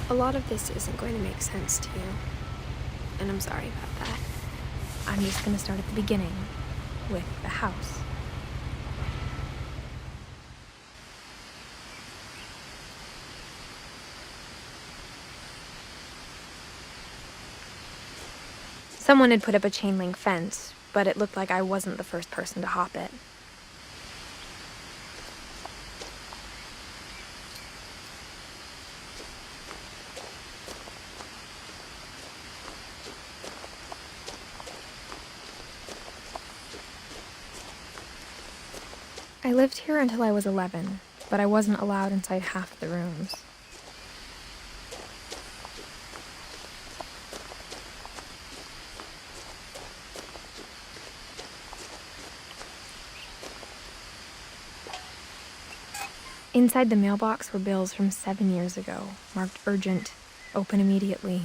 A lot of this isn't going to make sense to you, and I'm sorry about that. I'm just going to start at the beginning, with the house. Someone had put up a chain link fence, but it looked like I wasn't the first person to hop it. I lived here until I was 11, but I wasn't allowed inside half the rooms. Inside the mailbox were bills from 7 years ago, marked urgent, open immediately.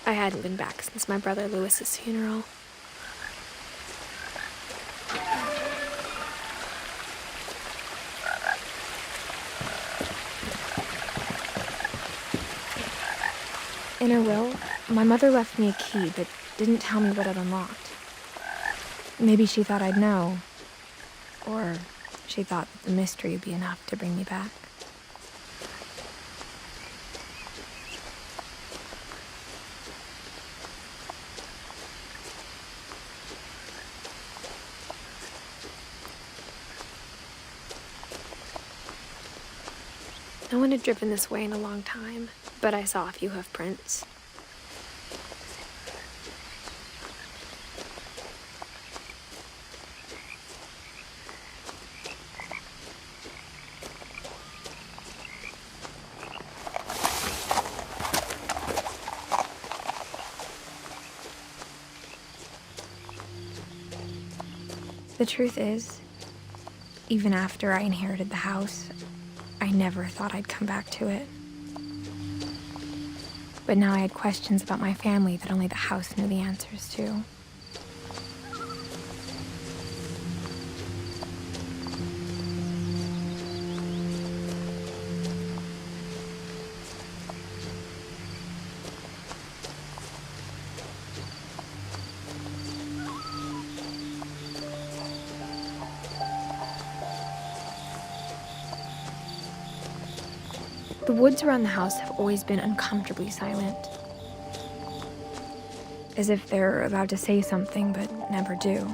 I hadn't been back since my brother Lewis's funeral. In her will, my mother left me a key but didn't tell me what it unlocked. Maybe she thought I'd know, or she thought that the mystery would be enough to bring me back. No one had driven this way in a long time, but I saw a few hoof prints. The truth is, even after I inherited the house, I never thought I'd come back to it. But now I had questions about my family that only the house knew the answers to. The woods around the house have always been uncomfortably silent. As if they're about to say something, but never do.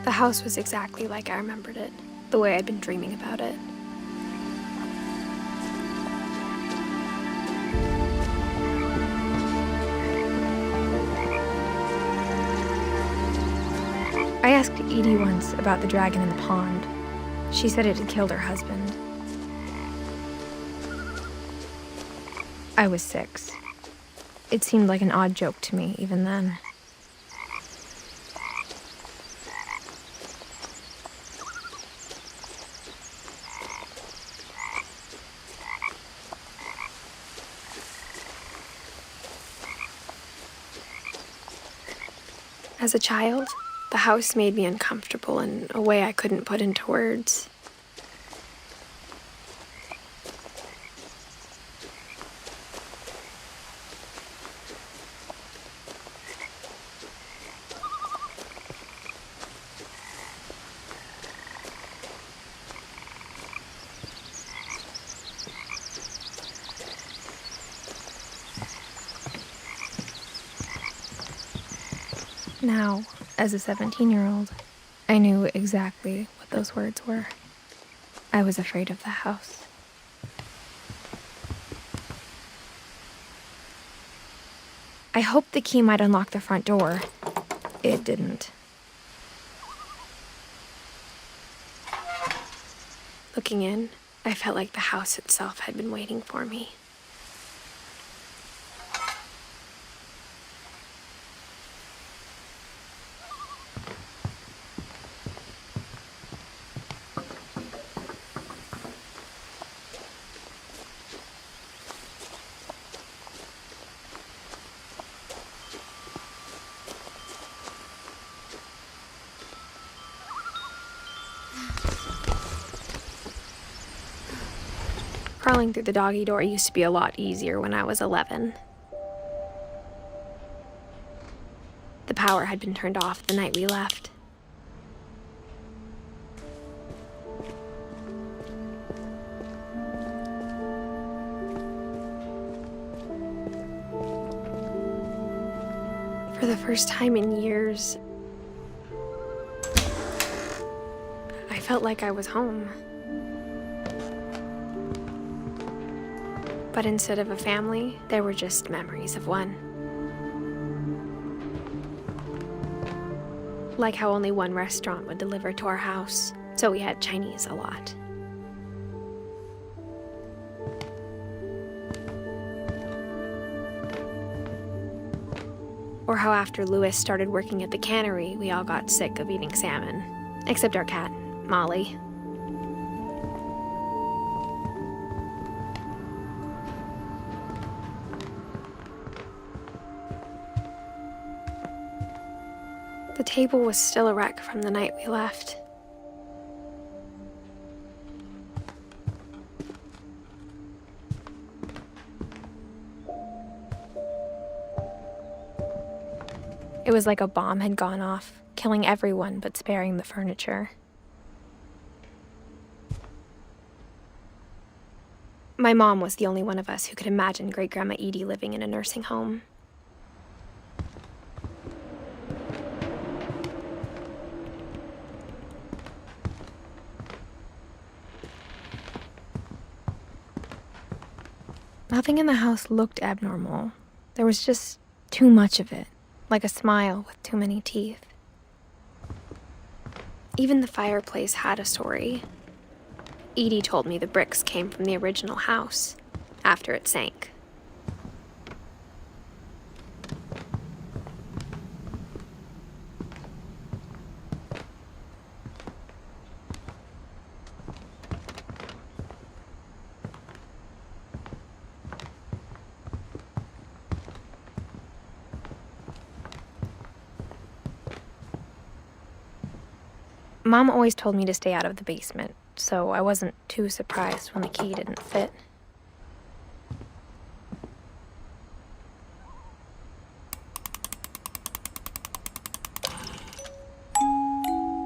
The house was exactly like I remembered it, the way I'd been dreaming about it. I asked Edie once about the dragon in the pond. She said it had killed her husband. I was 6. It seemed like an odd joke to me even then. As a child, the house made me uncomfortable in a way I couldn't put into words. Now, as a 17-year-old, I knew exactly what those words were. I was afraid of the house. I hoped the key might unlock the front door. It didn't. Looking in, I felt like the house itself had been waiting for me. Crawling through the doggy door used to be a lot easier when I was 11. The power had been turned off the night we left. For the first time in years, I felt like I was home. But instead of a family, there were just memories of one. Like how only one restaurant would deliver to our house, so we had Chinese a lot. Or how after Louis started working at the cannery, we all got sick of eating salmon. Except our cat, Molly. The table was still a wreck from the night we left. It was like a bomb had gone off, killing everyone but sparing the furniture. My mom was the only one of us who could imagine Great-Grandma Edie living in a nursing home. Nothing in the house looked abnormal. There was just too much of it, like a smile with too many teeth. Even the fireplace had a story. Edie told me the bricks came from the original house, after it sank. Mom always told me to stay out of the basement, so I wasn't too surprised when the key didn't fit.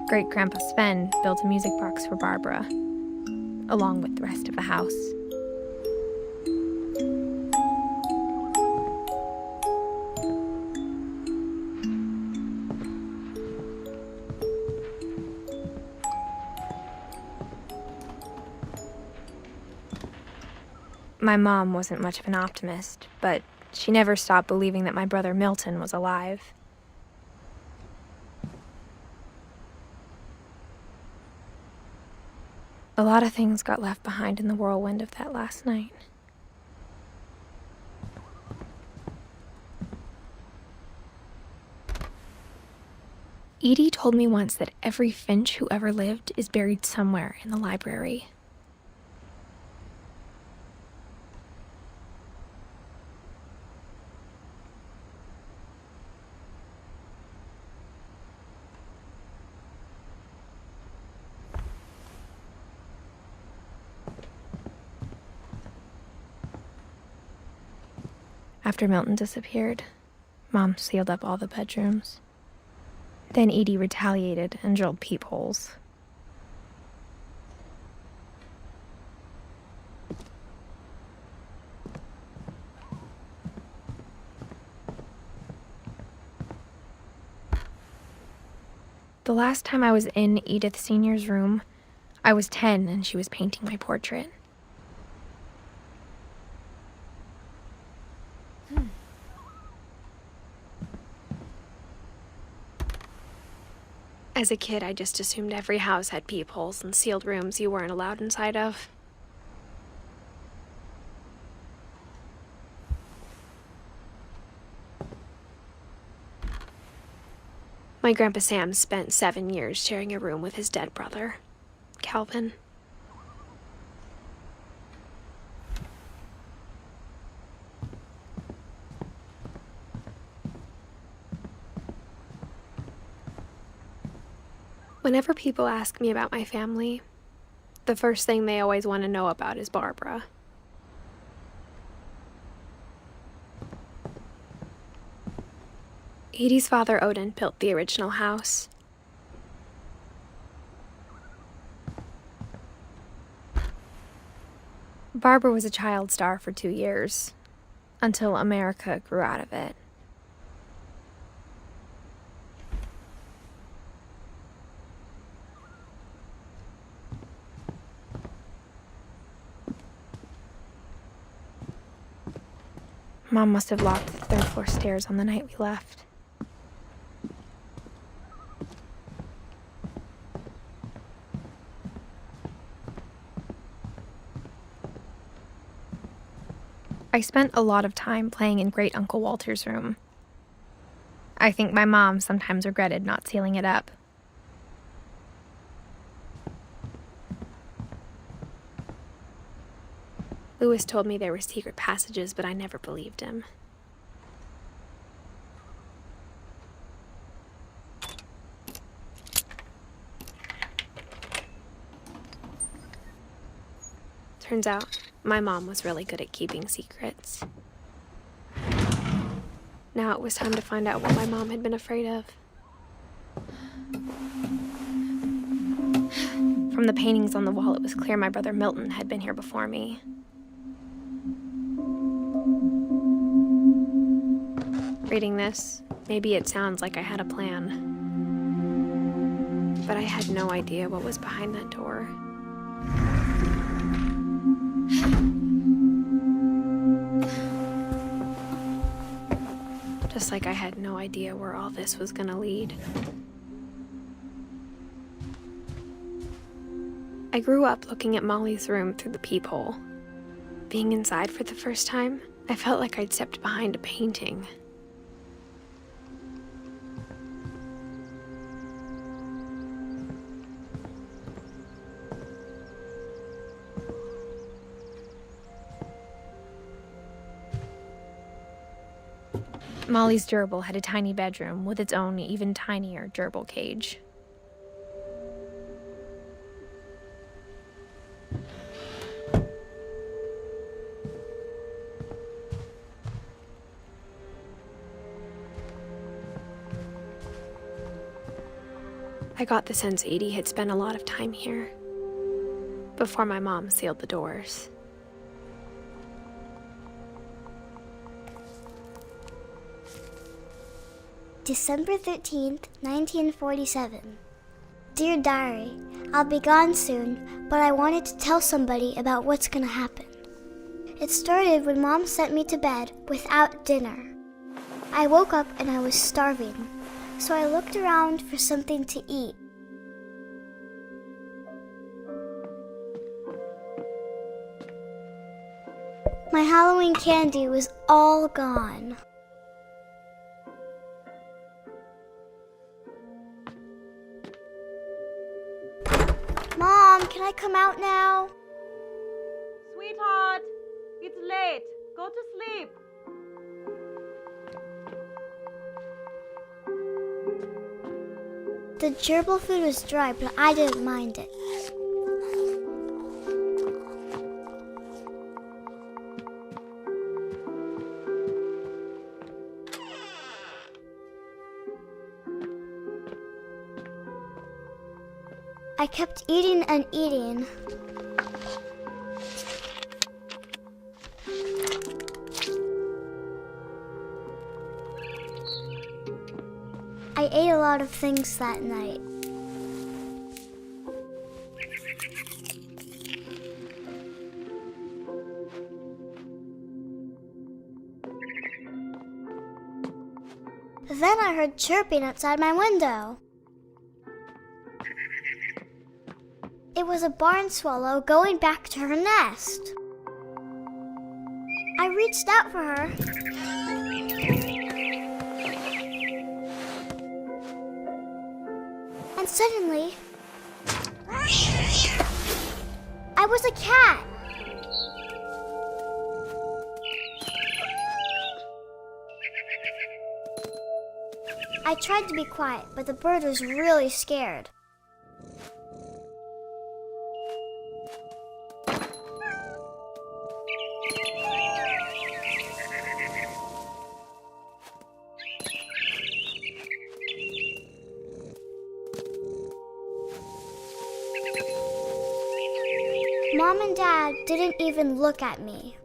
Great-Grandpa Sven built a music box for Barbara, along with the rest of the house. My mom wasn't much of an optimist, but she never stopped believing that my brother Milton was alive. A lot of things got left behind in the whirlwind of that last night. Edie told me once that every Finch who ever lived is buried somewhere in the library. After Milton disappeared, Mom sealed up all the bedrooms. Then Edie retaliated and drilled peepholes. The last time I was in Edith Sr.'s room, I was 10 and she was painting my portrait. As a kid, I just assumed every house had peepholes and sealed rooms you weren't allowed inside of. My Grandpa Sam spent 7 years sharing a room with his dead brother, Calvin. Whenever people ask me about my family, the first thing they always want to know about is Barbara. Edie's father, Odin, built the original house. Barbara was a child star for 2 years, until America grew out of it. Mom must have locked the third-floor stairs on the night we left. I spent a lot of time playing in Great Uncle Walter's room. I think my mom sometimes regretted not sealing it up. Lewis told me there were secret passages, but I never believed him. Turns out, my mom was really good at keeping secrets. Now it was time to find out what my mom had been afraid of. From the paintings on the wall, it was clear my brother Milton had been here before me. Reading this, maybe it sounds like I had a plan. But I had no idea what was behind that door. Just like I had no idea where all this was gonna lead. I grew up looking at Molly's room through the peephole. Being inside for the first time, I felt like I'd stepped behind a painting. Molly's gerbil had a tiny bedroom with its own even tinier gerbil cage. I got the sense Edie had spent a lot of time here before my mom sealed the doors. December 13th, 1947. Dear Diary, I'll be gone soon, but I wanted to tell somebody about what's gonna happen. It started when Mom sent me to bed without dinner. I woke up and I was starving, so I looked around for something to eat. My Halloween candy was all gone. Mom, can I come out now? Sweetheart, it's late. Go to sleep. The gerbil food was dry, but I didn't mind it. I kept eating and eating. I ate a lot of things that night. Then I heard chirping outside my window. It was a barn swallow going back to her nest. I reached out for her. And suddenly, I was a cat. I tried to be quiet, but the bird was really scared. Mom and Dad didn't even look at me.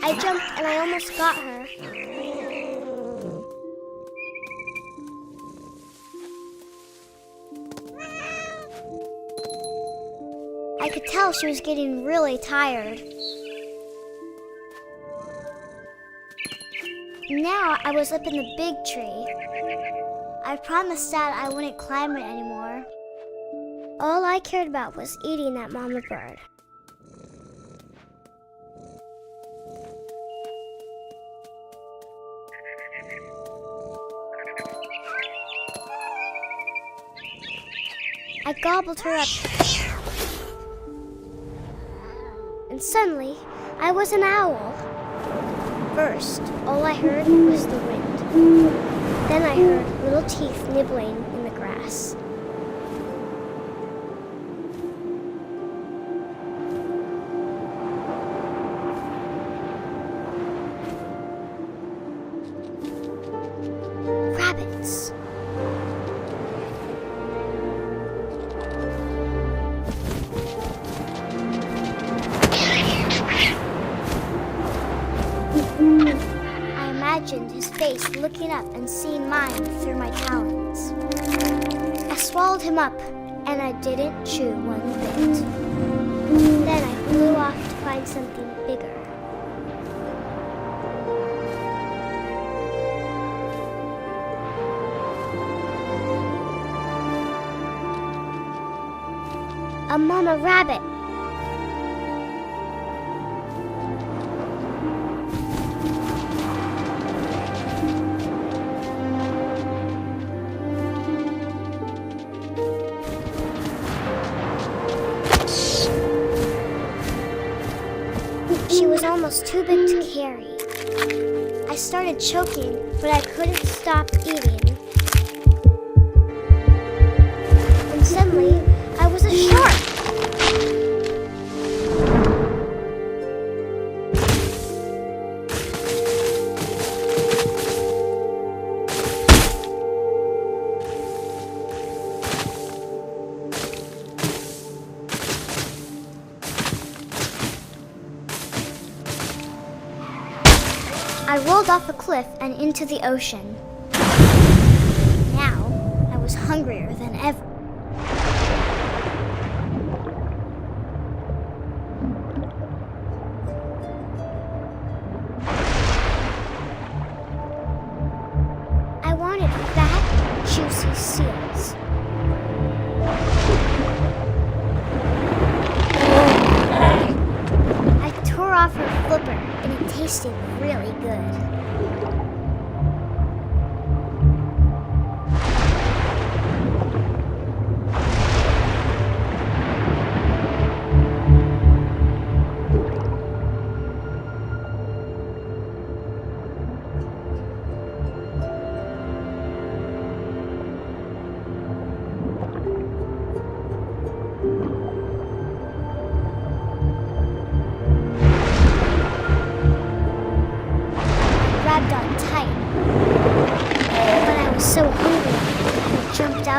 I jumped and I almost got her. I could tell she was getting really tired. Now I was up in the big tree. I promised Dad I wouldn't climb it anymore. All I cared about was eating that mama bird. I gobbled her up. And suddenly, I was an owl. First, all I heard was the wind. Then I heard little teeth nibbling in the grass. Rabbits. I imagined his face looking up and seeing mine through my talons. I swallowed him up, and I didn't chew one bit. Then I flew off to find something bigger. A mama rabbit. She was almost too big to carry. I started choking, but I couldn't stop eating. And suddenly, I was a shark. I rolled off a cliff and into the ocean. Now, I was hungrier than ever. I wanted fat, juicy seals. I tore off her flipper, and it tasted really good.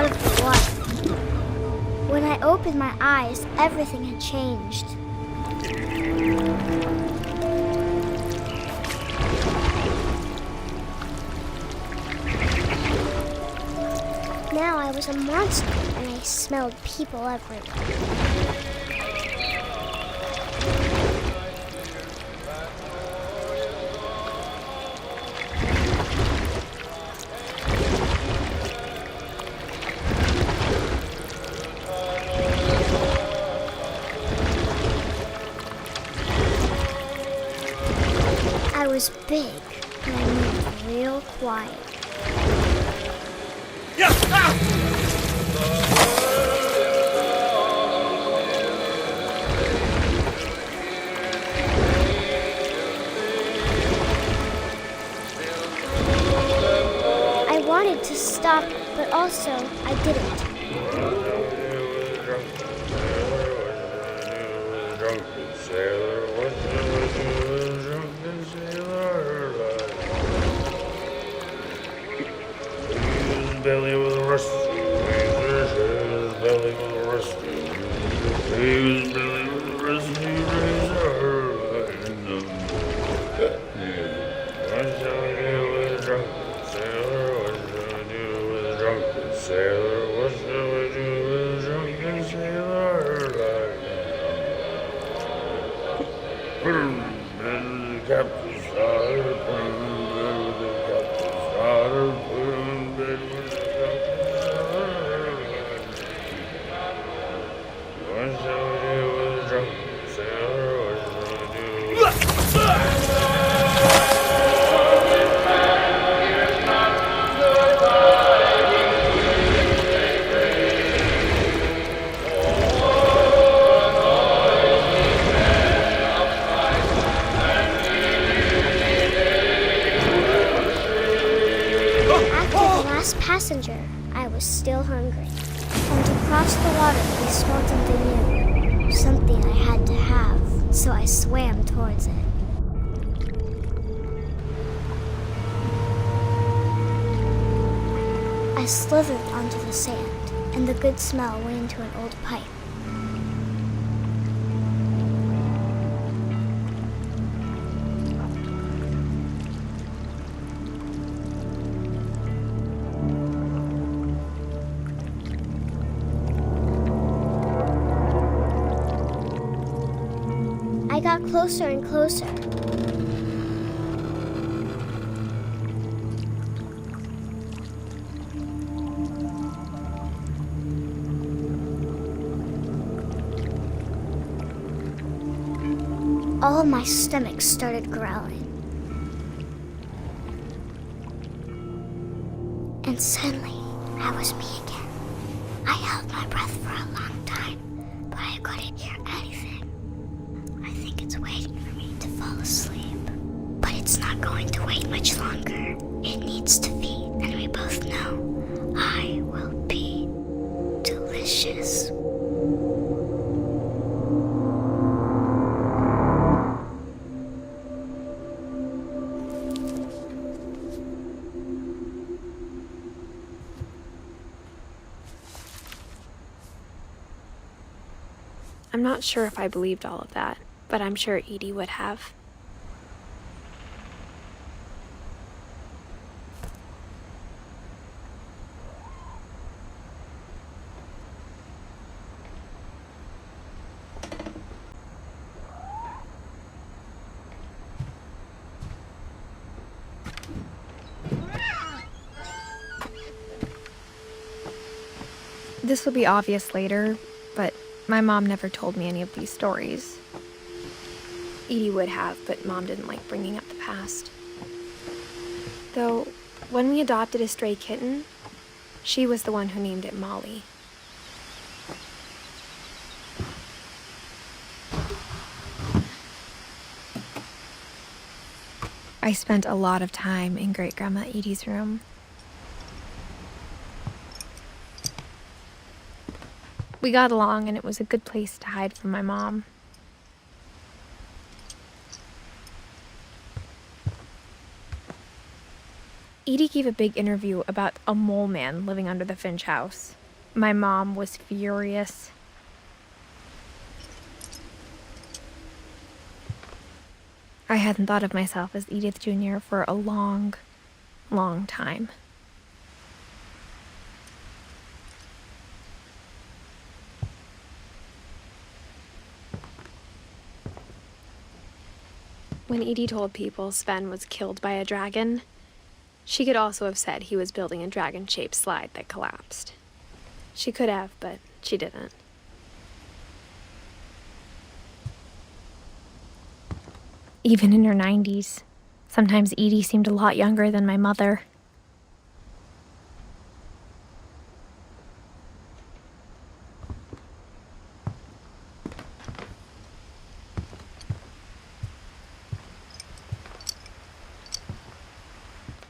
out of the water. When I opened my eyes, everything had changed. Now I was a monster, and I smelled people everywhere. I was big, and I moved real quiet. I wanted to stop, but also I didn't. Belly with a rusty razor, his belly with a rusty razor, his belly with a rusty razor. What shall we do with a drunken sailor? What shall we do with a drunken sailor? What shall we do with a drunken sailor? Put him in bed with the captain's daughter, put him in bed with the captain's daughter, put him in bed with what shall we do with a drunken sailor? What shall we do with After the last passenger, I was still hungry. And to cross the water, we smelled something new. Something I had to have, so I swam towards it. I slithered onto the sand, and the good smell went into an old pipe. I got closer and closer. All of my stomach started growling. And suddenly, I was me again. I held my breath for a long time, but I couldn't hear anything. I think it's waiting for me to fall asleep. But it's not going to wait much longer. It needs to feed, and we both know I will be delicious. I'm not sure if I believed all of that, but I'm sure Edie would have. This will be obvious later, but my mom never told me any of these stories. Edie would have, but Mom didn't like bringing up the past. Though, when we adopted a stray kitten, she was the one who named it Molly. I spent a lot of time in Great-Grandma Edie's room. We got along, and it was a good place to hide from my mom. Edie gave a big interview about a mole man living under the Finch house. My mom was furious. I hadn't thought of myself as Edith Jr. for a long, long time. When Edie told people Sven was killed by a dragon, she could also have said he was building a dragon-shaped slide that collapsed. She could have, but she didn't. Even in her 90s, sometimes Edie seemed a lot younger than my mother.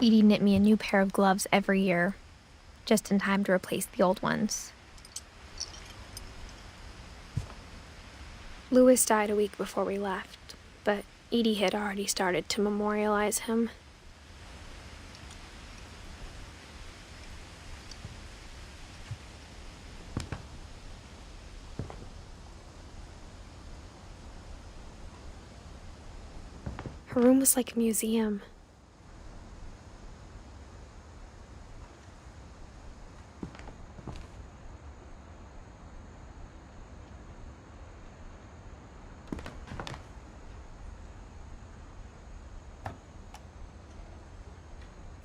Edie knit me a new pair of gloves every year, just in time to replace the old ones. Louis died a week before we left, but Edie had already started to memorialize him. Her room was like a museum.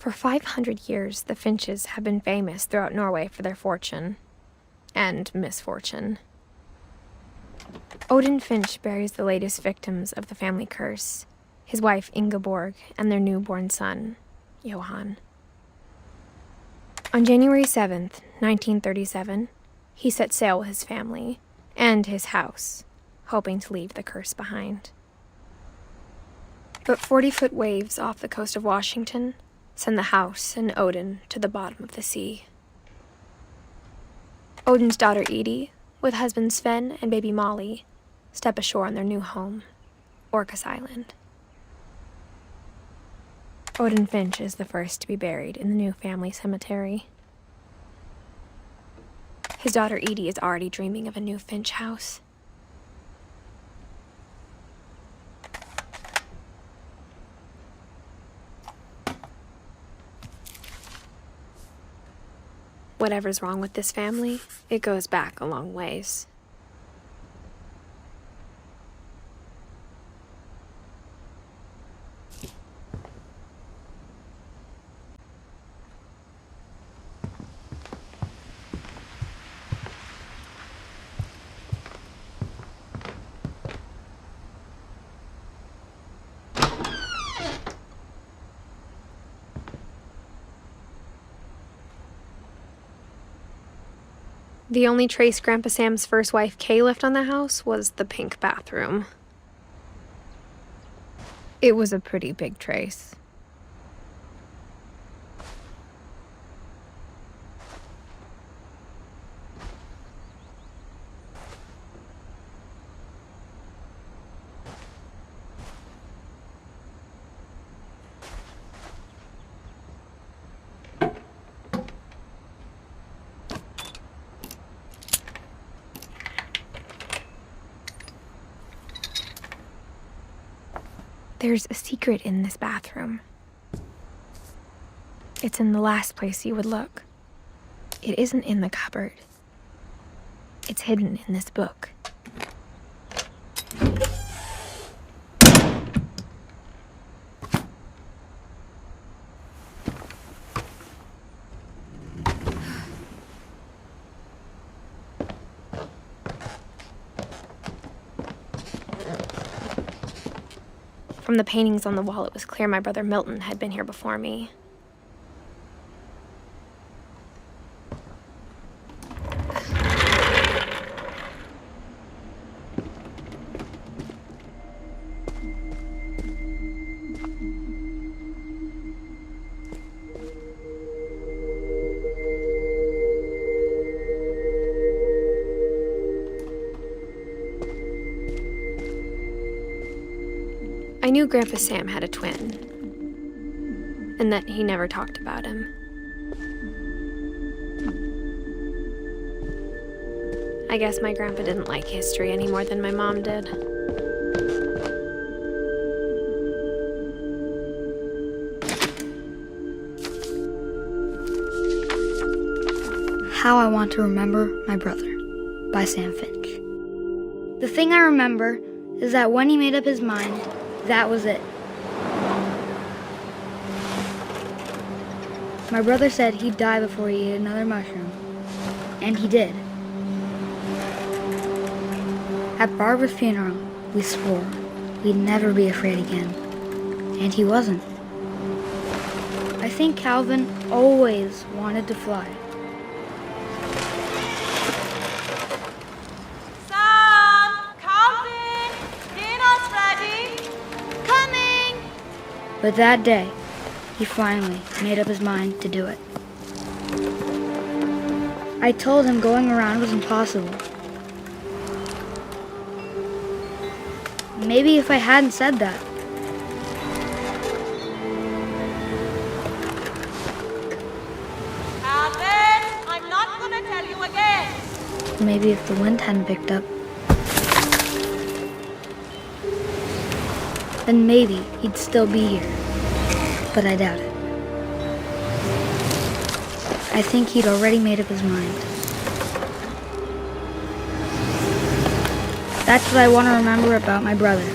For 500 years, the Finches have been famous throughout Norway for their fortune and misfortune. Odin Finch buries the latest victims of the family curse, his wife Ingeborg and their newborn son, Johan. On January 7th, 1937, he set sail with his family and his house, hoping to leave the curse behind. But 40-foot waves off the coast of Washington send the house and Odin to the bottom of the sea. Odin's daughter Edie, with husband Sven and baby Molly, step ashore on their new home, Orcas Island. Odin Finch is the first to be buried in the new family cemetery. His daughter Edie is already dreaming of a new Finch house. Whatever's wrong with this family, it goes back a long ways. The only trace Grandpa Sam's first wife, Kay, left on the house was the pink bathroom. It was a pretty big trace. There's a secret in this bathroom. It's in the last place you would look. It isn't in the cupboard. It's hidden in this book. From the paintings on the wall, it was clear my brother Milton had been here before me. I knew Grandpa Sam had a twin. and that he never talked about him. I guess my grandpa didn't like history any more than my mom did. How I Want to Remember My Brother by Sam Finch. The thing I remember is that when he made up his mind, that was it. My brother said he'd die before he ate another mushroom, and he did. At Barbara's funeral, we swore we'd never be afraid again, and he wasn't. I think Calvin always wanted to fly. But that day, he finally made up his mind to do it. I told him going around was impossible. Maybe if I hadn't said that. Alvin, I'm not gonna tell you again. Maybe if the wind hadn't picked up. Then maybe he'd still be here. But I doubt it. I think he'd already made up his mind. That's what I want to remember about my brother.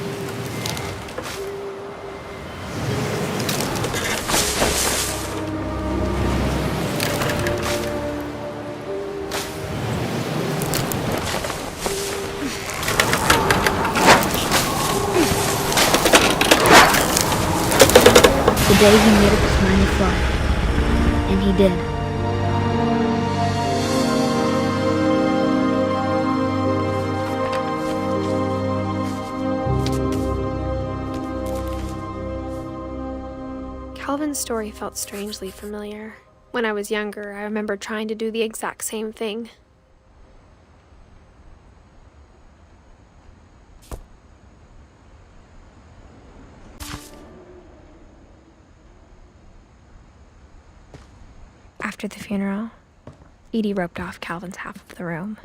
The day he made up his mind to fly. And he did. Calvin's story felt strangely familiar. When I was younger, I remember trying to do the exact same thing. After the funeral, Edie roped off Calvin's half of the room.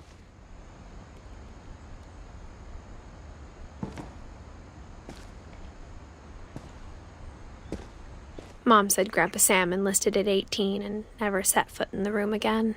Mom said Grandpa Sam enlisted at 18 and never set foot in the room again.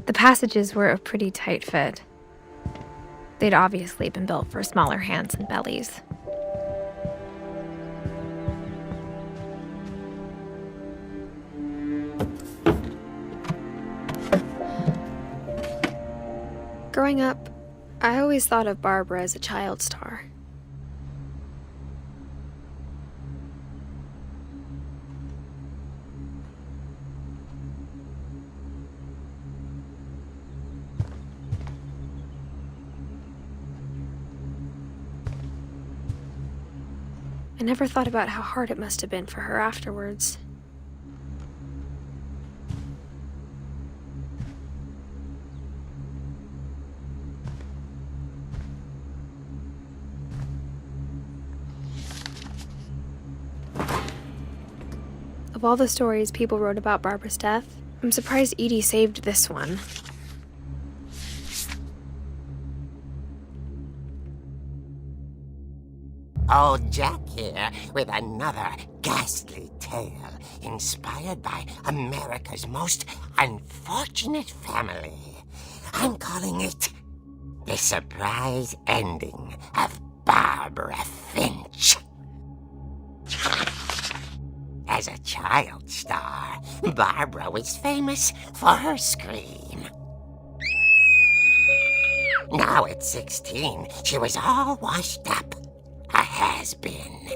The passages were a pretty tight fit. They'd obviously been built for smaller hands and bellies. Growing up, I always thought of Barbara as a child star. I never thought about how hard it must have been for her afterwards. Of all the stories people wrote about Barbara's death, I'm surprised Edie saved this one. Old Jack here with another ghastly tale inspired by America's most unfortunate family. I'm calling it The Surprise Ending of Barbara Finch. As a child star, Barbara was famous for her scream. Now at 16, she was all washed up. A has been.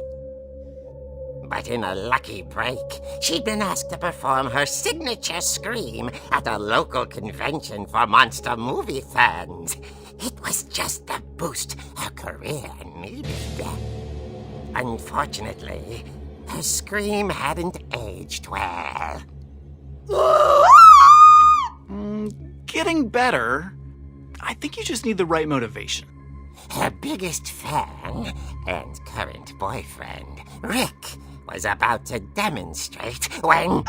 But in a lucky break, she'd been asked to perform her signature scream at a local convention for monster movie fans. It was just the boost her career needed. Unfortunately, her scream hadn't aged well. Getting better. I think you just need the right motivation. Her biggest fan and current boyfriend, Rick, was about to demonstrate when...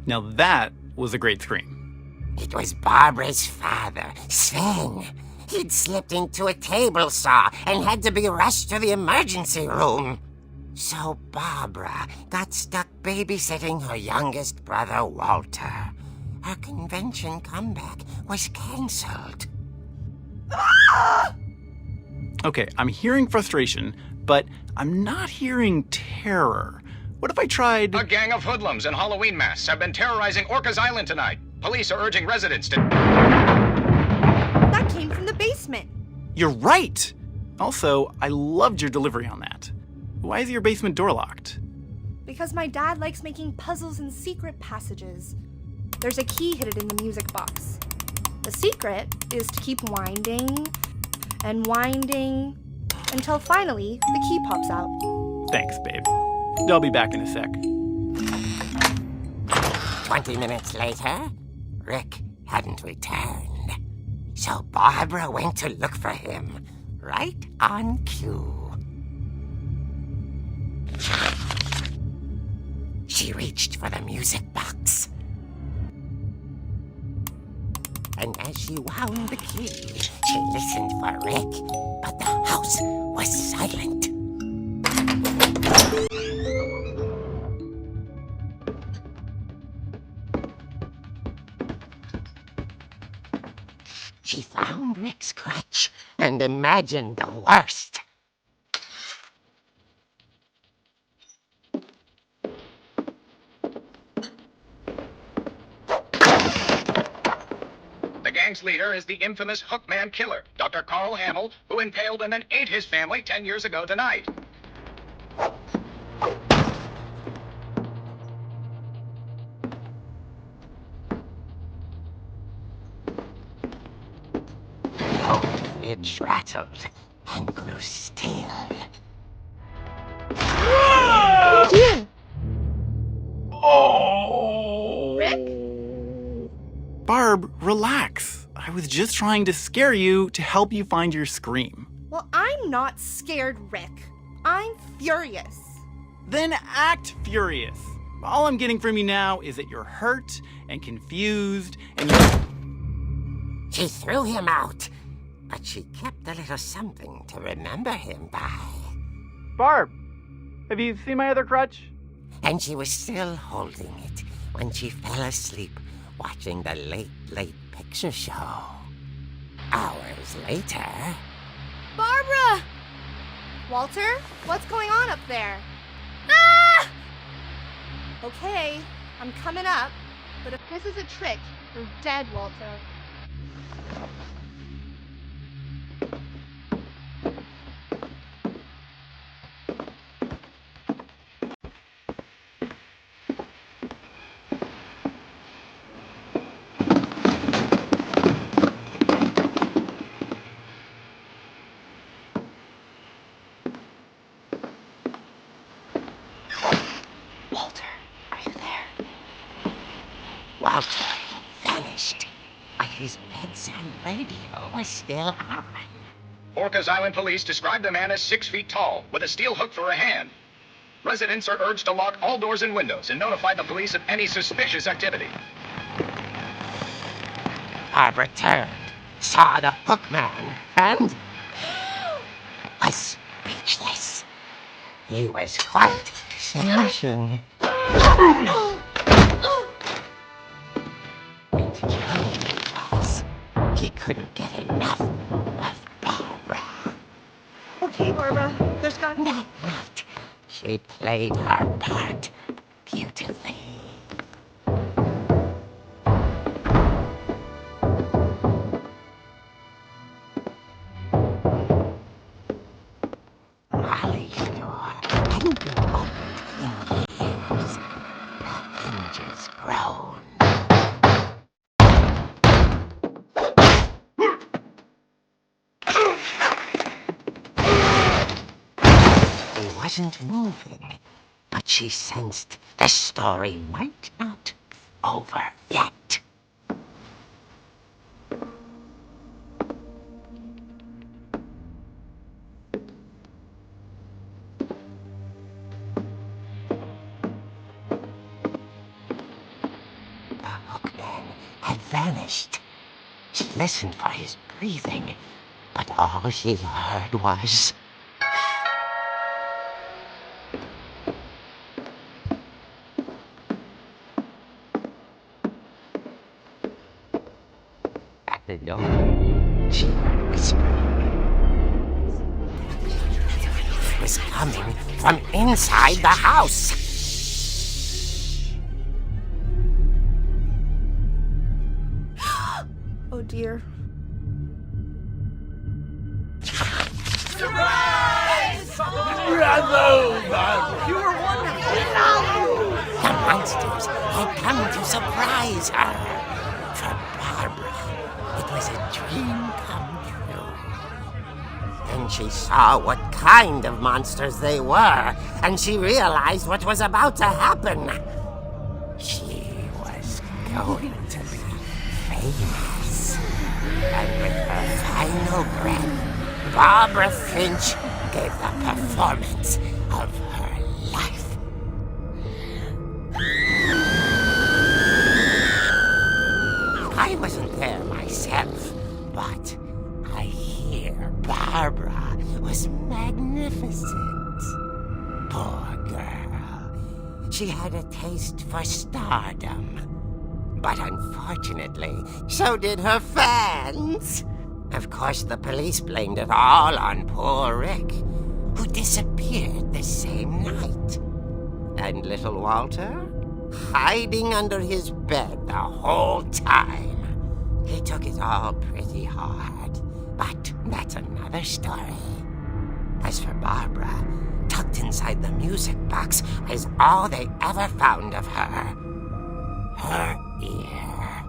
Now that was a great scream. It was Barbara's father, Sven. He'd slipped into a table saw and had to be rushed to the emergency room. So Barbara got stuck babysitting her youngest brother, Walter. Her convention comeback was cancelled. Okay, I'm hearing frustration, but I'm not hearing terror. What if I tried... A gang of hoodlums in Halloween masks have been terrorizing Orcas Island tonight. Police are urging residents to... That came from the basement. You're right! Also, I loved your delivery on that. Why is your basement door locked? Because my dad likes making puzzles and secret passages. There's a key hidden in the music box. The secret is to keep winding and winding until finally the key pops out. Thanks, babe. I'll be back in a sec. 20 minutes later, Rick hadn't returned. So Barbara went to look for him, right on cue. She reached for the music box. And as she wound the key, she listened for Rick, but the house was silent. She found Rick's crutch and imagined the worst. The gang's leader is the infamous Hookman killer, Dr. Carl Hamill, who impaled and then ate his family 10 years ago tonight. Finch rattled and grew still. Barb, relax. I was just trying to scare you to help you find your scream. Well, I'm not scared, Rick. I'm furious. Then act furious. All I'm getting from you now is that you're hurt and confused and She threw him out, but she kept a little something to remember him by. Barb, have you seen my other crutch? And she was still holding it when she fell asleep watching the late picture show. Hours later... Barbara! Walter, what's going on up there? Ah! Okay, I'm coming up, but if this is a trick, you're dead, Walter. Walter vanished, but his bedside radio was still on. Orcas Island police described the man as 6 feet tall, with a steel hook for a hand. Residents are urged to lock all doors and windows and notify the police of any suspicious activity. Barbara turned, saw the hookman, and was speechless. He was quite smashing. He couldn't get enough of Barbara. Okay, Barbara, there's got... Not. She played her part beautifully. polished door hadn't been opened in years. The hinges groaned. He wasn't moving, but she sensed the story might not be over yet. The hookman had vanished. She listened for his breathing, but all she heard was... At the door, she heard whispering. It was coming from inside the house. Oh dear. The monsters had come to surprise her. For Barbara, it was a dream come true. Then she saw what kind of monsters they were, and she realized what was about to happen. She was going to be famous. And with her final breath, Barbara Finch gave the performance of her life. I wasn't there myself, but I hear Barbara was magnificent. Poor girl. She had a taste for stardom. But unfortunately, so did her fans. Of course, the police blamed it all on poor Rick, who disappeared the same night. And little Walter? Hiding under his bed the whole time. He took it all pretty hard, but that's another story. As for Barbara, tucked inside the music box was all they ever found of her. Her ear.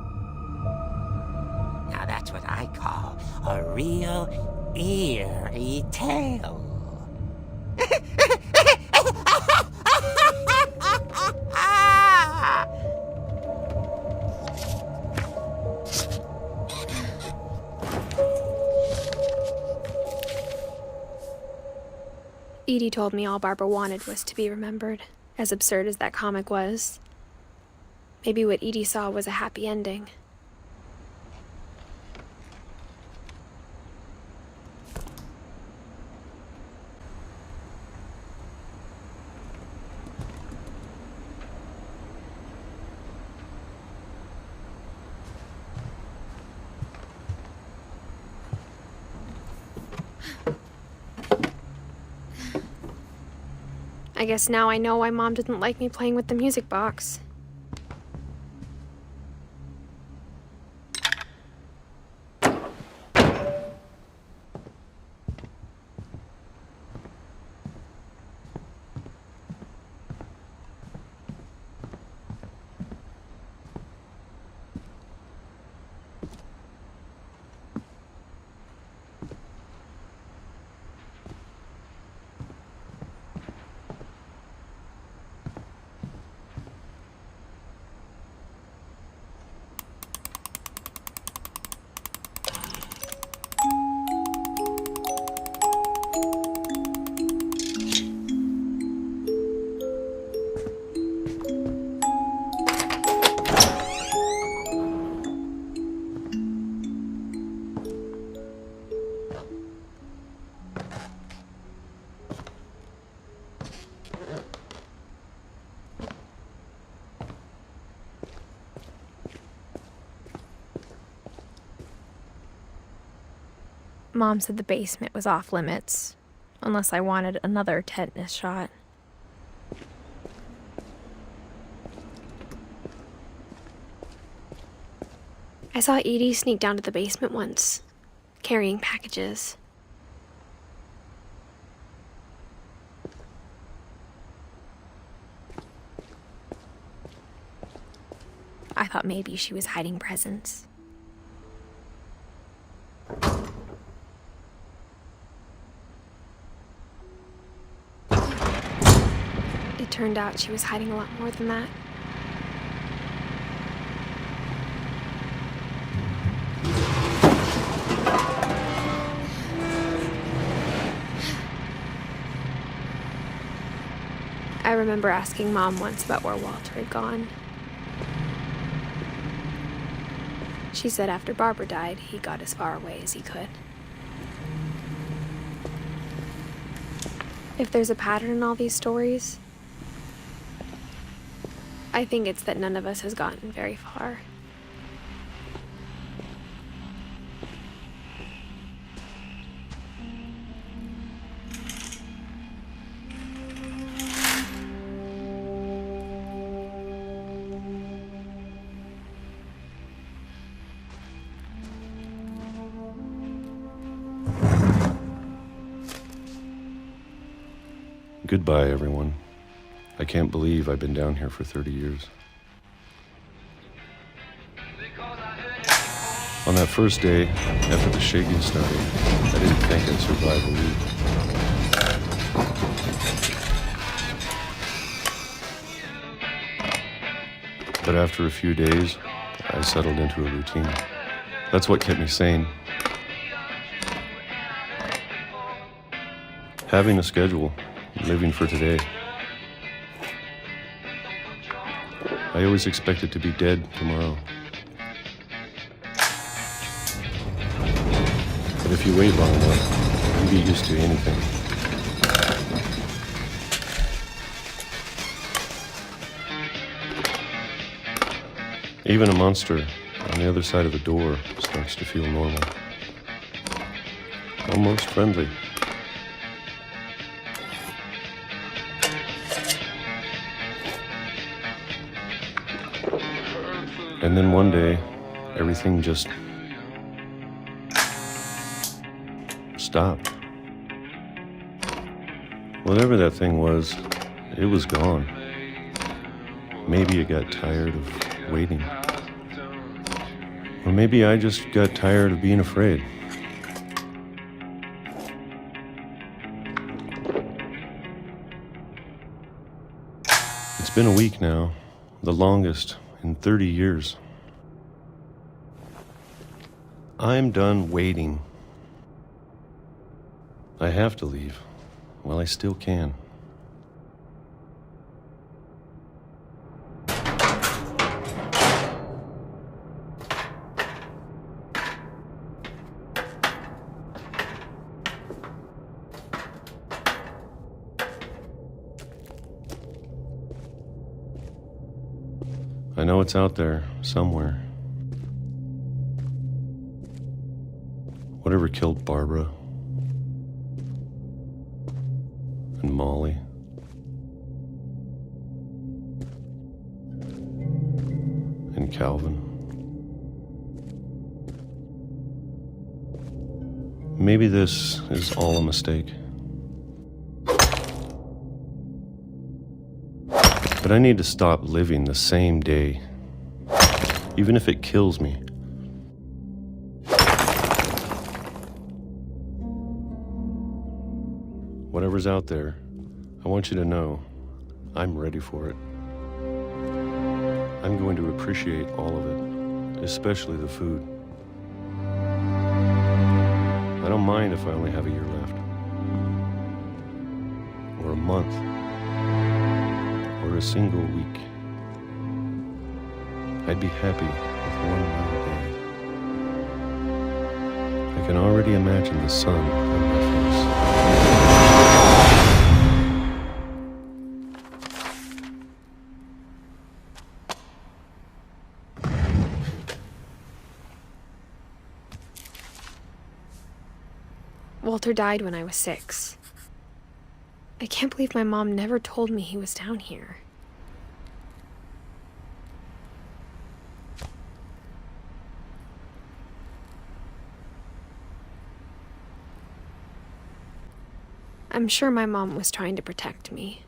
Now that's what I call a real eerie tale. Edie told me all Barbara wanted was to be remembered, as absurd as that comic was. Maybe what Edie saw was a happy ending. I guess now I know why Mom didn't like me playing with the music box. Mom said the basement was off limits, unless I wanted another tetanus shot. I saw Edie sneak down to the basement once, carrying packages. I thought maybe she was hiding presents. It turned out she was hiding a lot more than that. I remember asking Mom once about where Walter had gone. She said after Barbara died, he got as far away as he could. If there's a pattern in all these stories, I think it's that none of us has gotten very far. Goodbye, everyone. I can't believe I've been down here for 30 years. On that first day, after the shaking started, I didn't think I'd survive a week. But after a few days, I settled into a routine. That's what kept me sane. Having a schedule, living for today. I always expected to be dead tomorrow. But if you wait long enough, you get used to anything. Even a monster on the other side of the door starts to feel normal. Almost friendly. And then one day, everything just stopped. Whatever that thing was, it was gone. Maybe it got tired of waiting. Or maybe I just got tired of being afraid. It's been a week now, the longest in 30 years. I'm done waiting. I have to leave while I still can. I know it's out there, somewhere. Whatever killed Barbara and Molly and Calvin. Maybe this is all a mistake. But I need to stop living the same day, even if it kills me. Whatever's out there, I want you to know I'm ready for it. I'm going to appreciate all of it, especially the food. I don't mind if I only have a year left, or a month, or a single week. I'd be happy with one more day. I can already imagine the sun on my face. Walter died when I was 6. I can't believe my mom never told me he was down here. I'm sure my mom was trying to protect me.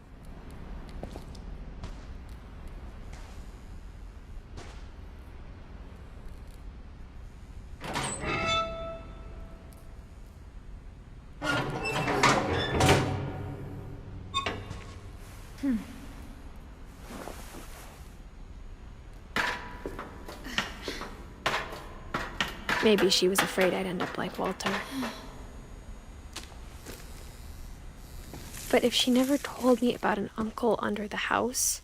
Maybe she was afraid I'd end up like Walter. But if she never told me about an uncle under the house,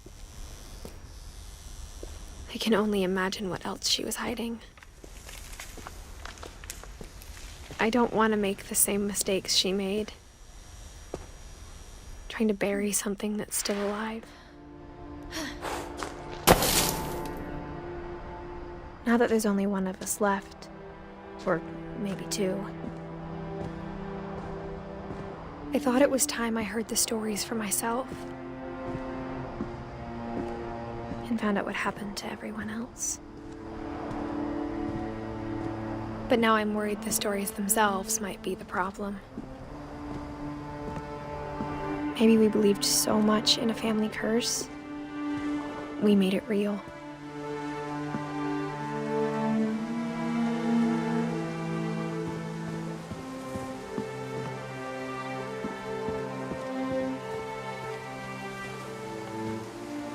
I can only imagine what else she was hiding. I don't want to make the same mistakes she made, trying to bury something that's still alive. Now that there's only one of us left, or maybe two, I thought it was time I heard the stories for myself and found out what happened to everyone else. But now I'm worried the stories themselves might be the problem. Maybe we believed so much in a family curse, we made it real.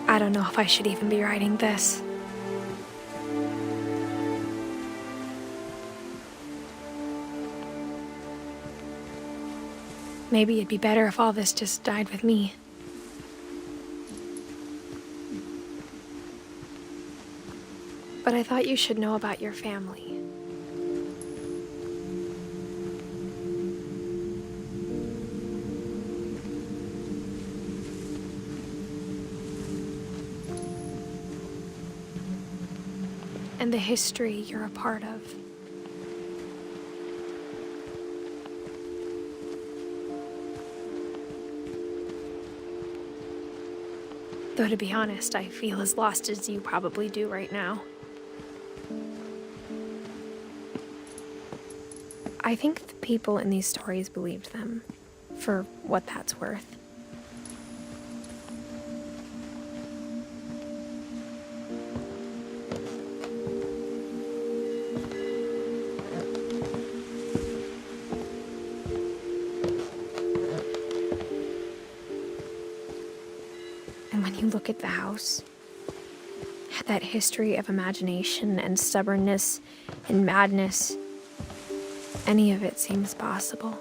I don't know if I should even be writing this. Maybe it'd be better if all this just died with me. But I thought you should know about your family. And the history you're a part of. Though to be honest, I feel as lost as you probably do right now. I think the people in these stories believed them, for what that's worth. And when you look at the house, that history of imagination and stubbornness and madness, any of it seems possible.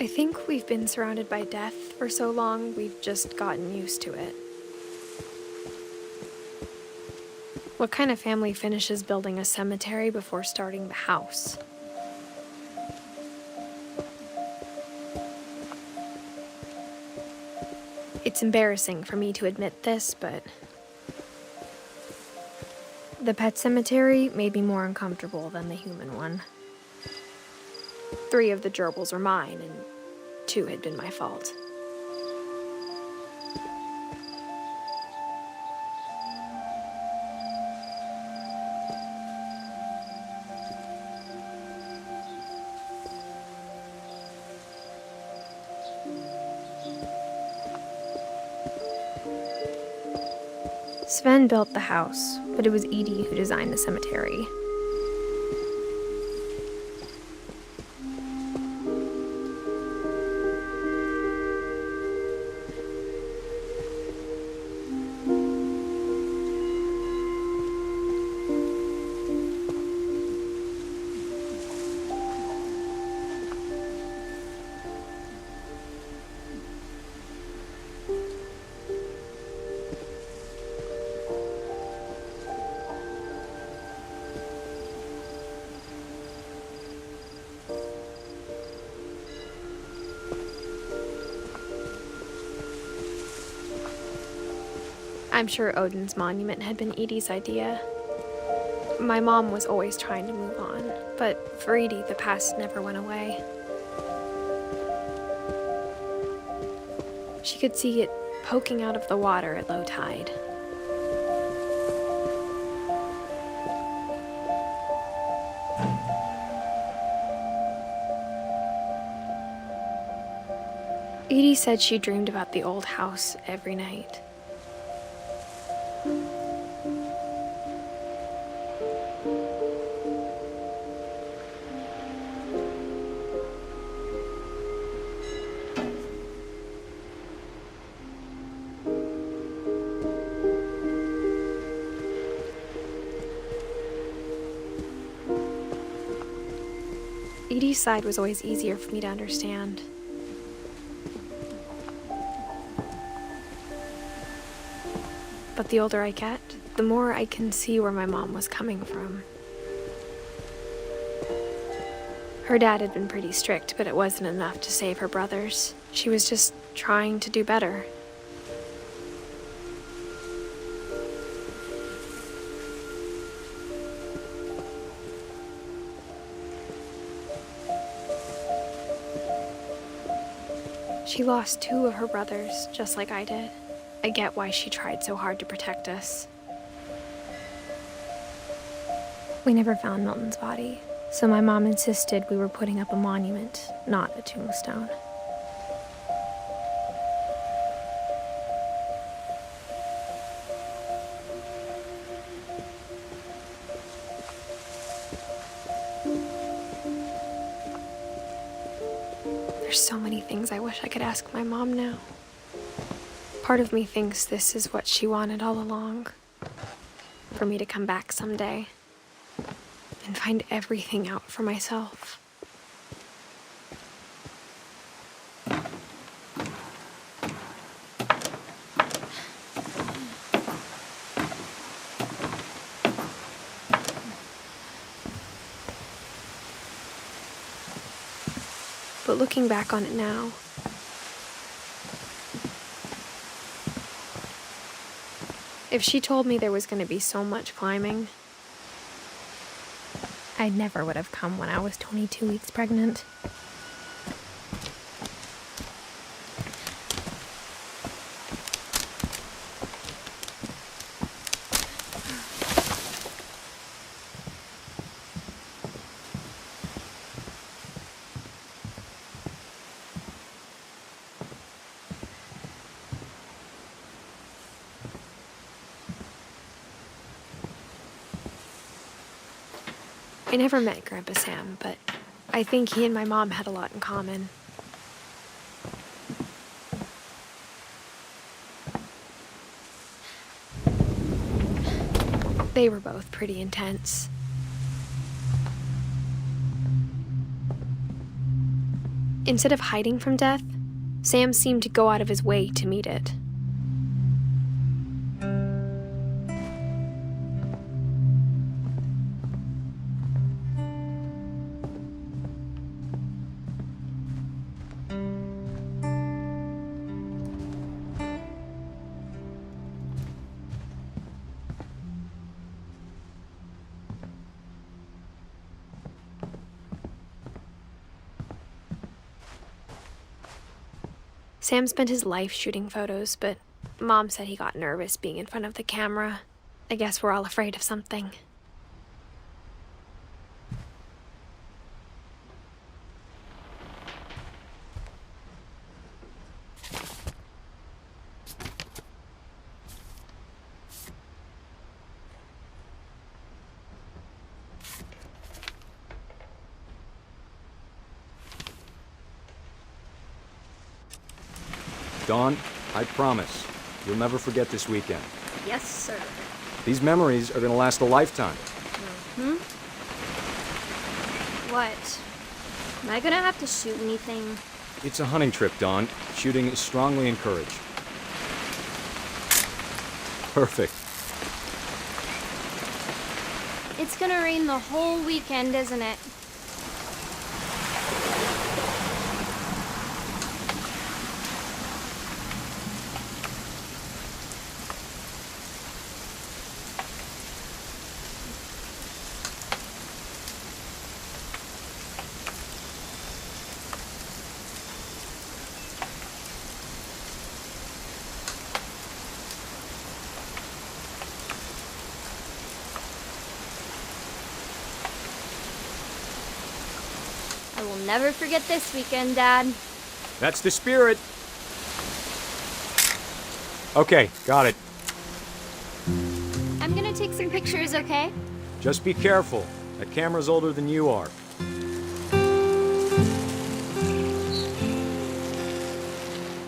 I think we've been surrounded by death for so long, we've just gotten used to it. What kind of family finishes building a cemetery before starting the house? It's embarrassing for me to admit this, but the pet cemetery made me more uncomfortable than the human one. 3 of the gerbils were mine, and 2 had been my fault. Sven built the house, but it was Edie who designed the cemetery. I'm sure Odin's monument had been Edie's idea. My mom was always trying to move on, but for Edie, the past never went away. She could see it poking out of the water at low tide. Edie said she dreamed about the old house every night. Edie's side was always easier for me to understand. But the older I get, the more I can see where my mom was coming from. Her dad had been pretty strict, but it wasn't enough to save her brothers. She was just trying to do better. She lost 2 of her brothers, just like I did. I get why she tried so hard to protect us. We never found Milton's body, so my mom insisted we were putting up a monument, not a tombstone. There's so many things I wish I could ask my mom now. Part of me thinks this is what she wanted all along. For me to come back someday and find everything out for myself. But looking back on it now, if she told me there was going to be so much climbing, I never would have come when I was 22 weeks pregnant. I never met Grandpa Sam, but I think he and my mom had a lot in common. They were both pretty intense. Instead of hiding from death, Sam seemed to go out of his way to meet it. Sam spent his life shooting photos, but Mom said he got nervous being in front of the camera. I guess we're all afraid of something. Dawn, I promise, you'll never forget this weekend. Yes, sir. These memories are gonna last a lifetime. What? Am I gonna have to shoot anything? It's a hunting trip, Dawn. Shooting is strongly encouraged. Perfect. It's gonna rain the whole weekend, isn't it? I will never forget this weekend, Dad. That's the spirit. Okay, got it. I'm gonna take some pictures, okay? Just be careful. That camera's older than you are.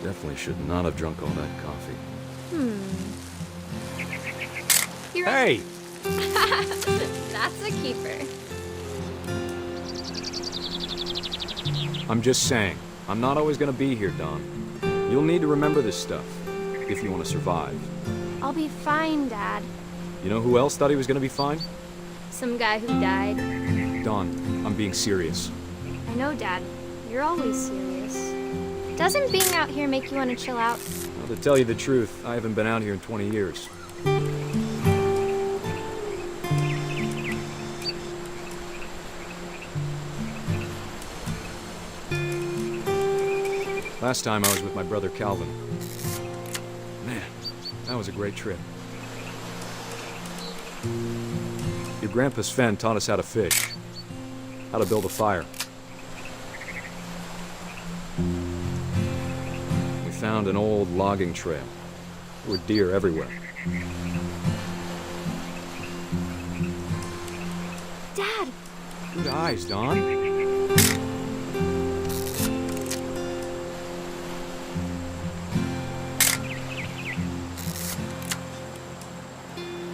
Definitely should not have drunk all that coffee. You're Hey! That's a keeper. I'm just saying, I'm not always gonna be here, Don. You'll need to remember this stuff, if you want to survive. I'll be fine, Dad. You know who else thought he was gonna be fine? Some guy who died. Don, I'm being serious. I know, Dad. You're always serious. Doesn't being out here make you want to chill out? Well, to tell you the truth, I haven't been out here in 20 years. Last time I was with my brother Calvin. Man, that was a great trip. Your grandpa Sven taught us how to fish, how to build a fire. We found an old logging trail. There were deer everywhere. Dad! Good eyes, Don.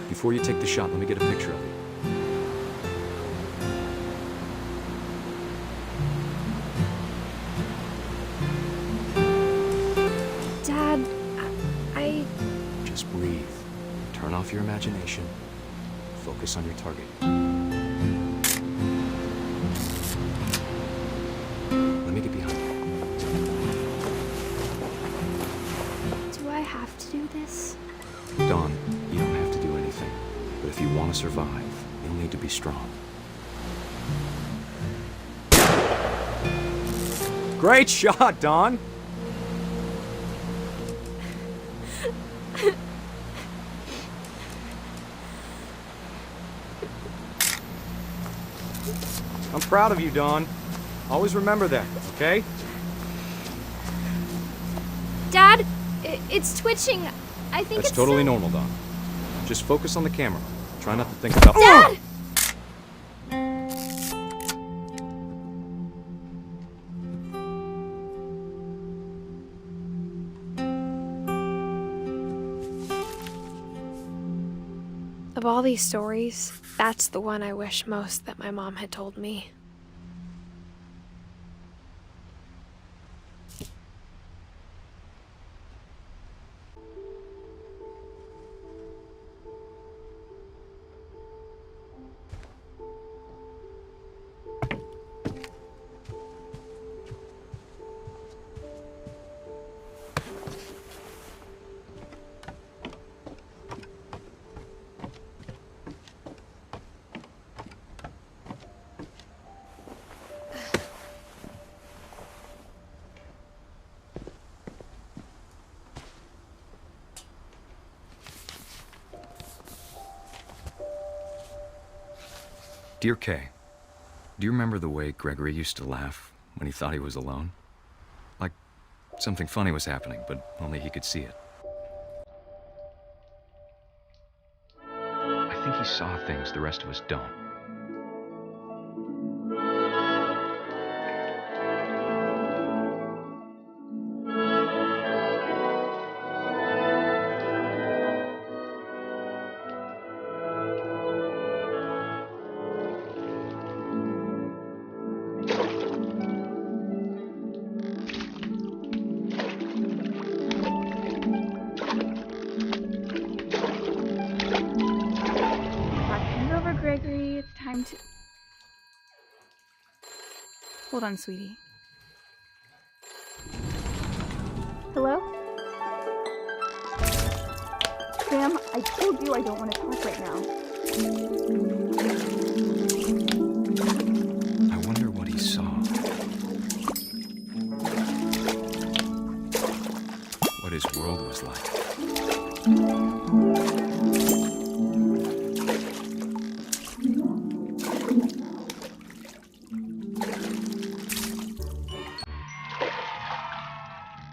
Before you take the shot, let me get a picture of you. Dad, I... Just breathe. Turn off your imagination. Focus on your target. Let me get behind you. Do I have to do this? Don, you don't have to do anything. But if you want to survive, you'll need to be strong. Great shot, Don! I'm proud of you, Don. Always remember that, okay? Dad, it's twitching. I think That's it's totally normal, Don. Just focus on the camera. Try not to think about... Dad! Of all these stories, that's the one I wish most that my mom had told me. Dear Kay, do you remember the way Gregory used to laugh when he thought he was alone? Like something funny was happening, but only he could see it. I think he saw things the rest of us don't. Gregory, it's time to... Hold on, sweetie. Hello? Sam, I told you I don't want to talk right now. I wonder what he saw. What his world was like.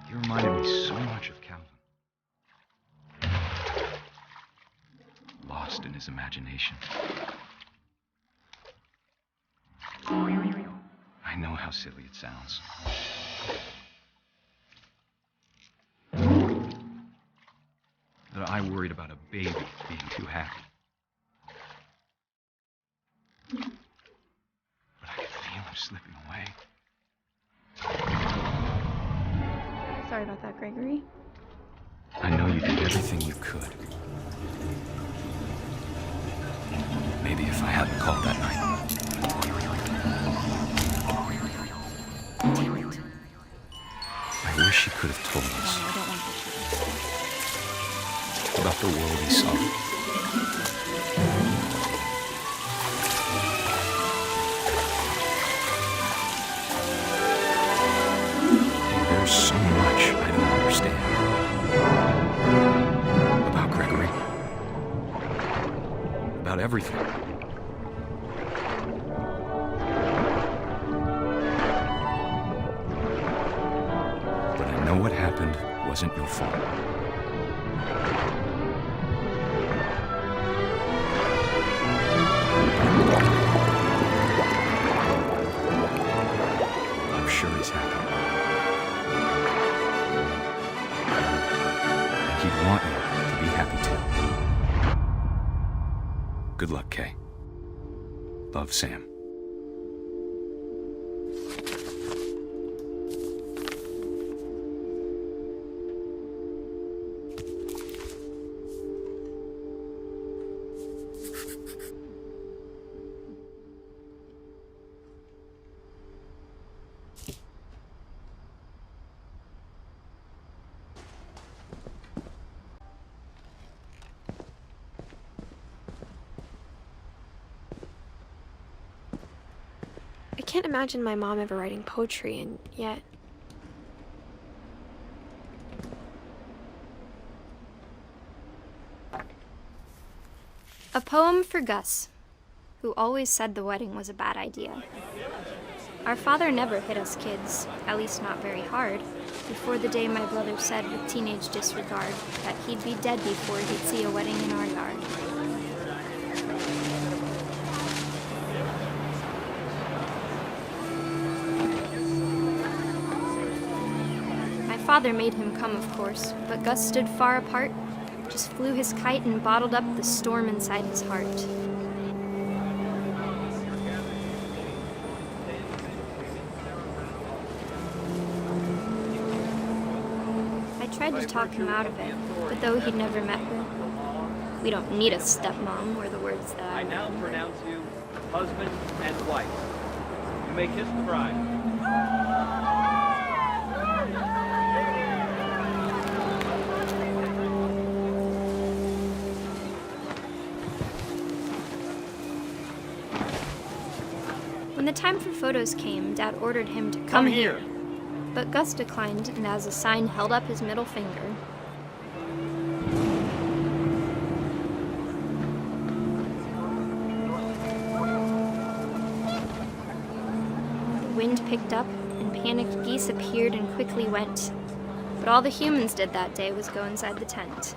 You reminded me so much of Calvin. Lost in his imagination. I know how silly it sounds. That I worried about a baby being too happy. But I could feel him slipping away. Sorry about that, Gregory. I know you did everything you could. Maybe if I hadn't called that night. Damn it. I wish he could have told us. No, I don't want that. About the world he saw. There's so much I don't understand. About Gregory. About everything. But I know what happened wasn't your fault. I'm sure he's happy. And he'd want you to be happy too. Good luck, Kay. Love, Sam. I can't imagine my mom ever writing poetry, and yet... A poem for Gus, who always said the wedding was a bad idea. Our father never hit us kids, at least not very hard, before the day my brother said with teenage disregard that he'd be dead before he'd see a wedding in our yard. My father made him come, of course, but Gus stood far apart, just flew his kite and bottled up the storm inside his heart. I tried to talk him out of it, but though he'd never met her, "We don't need a stepmom," were the words that I now pronounce you husband and wife. You may kiss the bride. When the time for photos came, Dad ordered him to come here. But Gus declined, and as a sign held up his middle finger. The wind picked up, and panicked geese appeared and quickly went. But all the humans did that day was go inside the tent.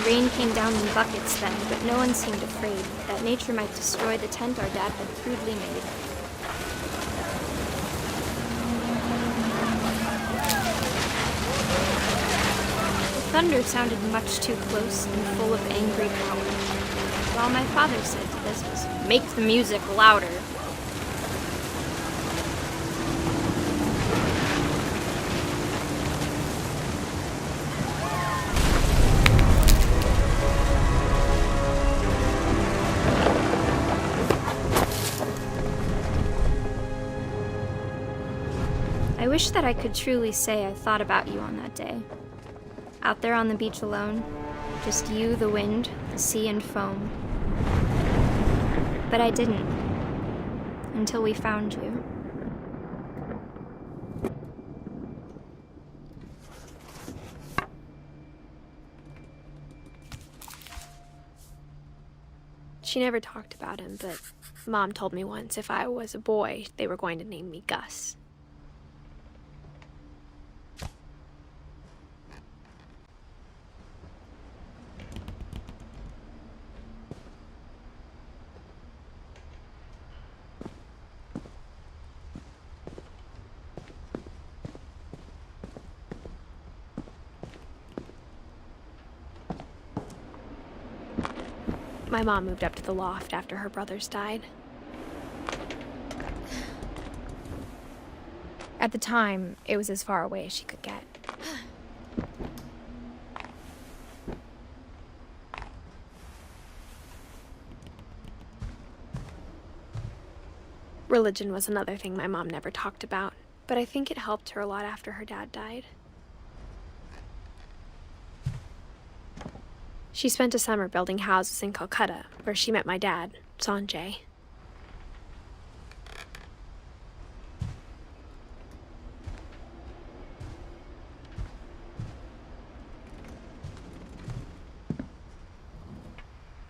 Rain came down in buckets then, but no one seemed afraid that nature might destroy the tent our dad had crudely made. The thunder sounded much too close and full of angry power, while my father said to this was, "Make the music louder." I wish that I could truly say I thought about you on that day. Out there on the beach alone, just you, the wind, the sea, and foam. But I didn't, until we found you. She never talked about him, but Mom told me once if I was a boy, they were going to name me Gus. My mom moved up to the loft after her brothers died. At the time, it was as far away as she could get. Religion was another thing my mom never talked about, but I think it helped her a lot after her dad died. She spent a summer building houses in Calcutta, where she met my dad, Sanjay.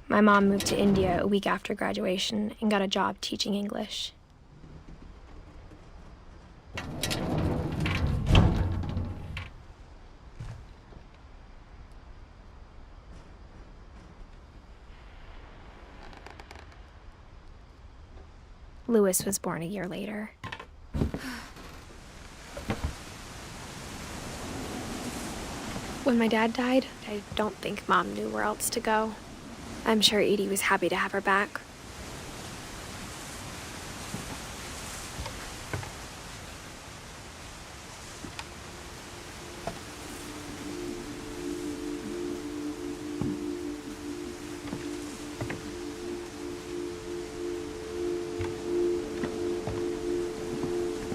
My mom moved to India a week after graduation and got a job teaching English. Lewis was born a year later. When my dad died, I don't think Mom knew where else to go. I'm sure Edie was happy to have her back.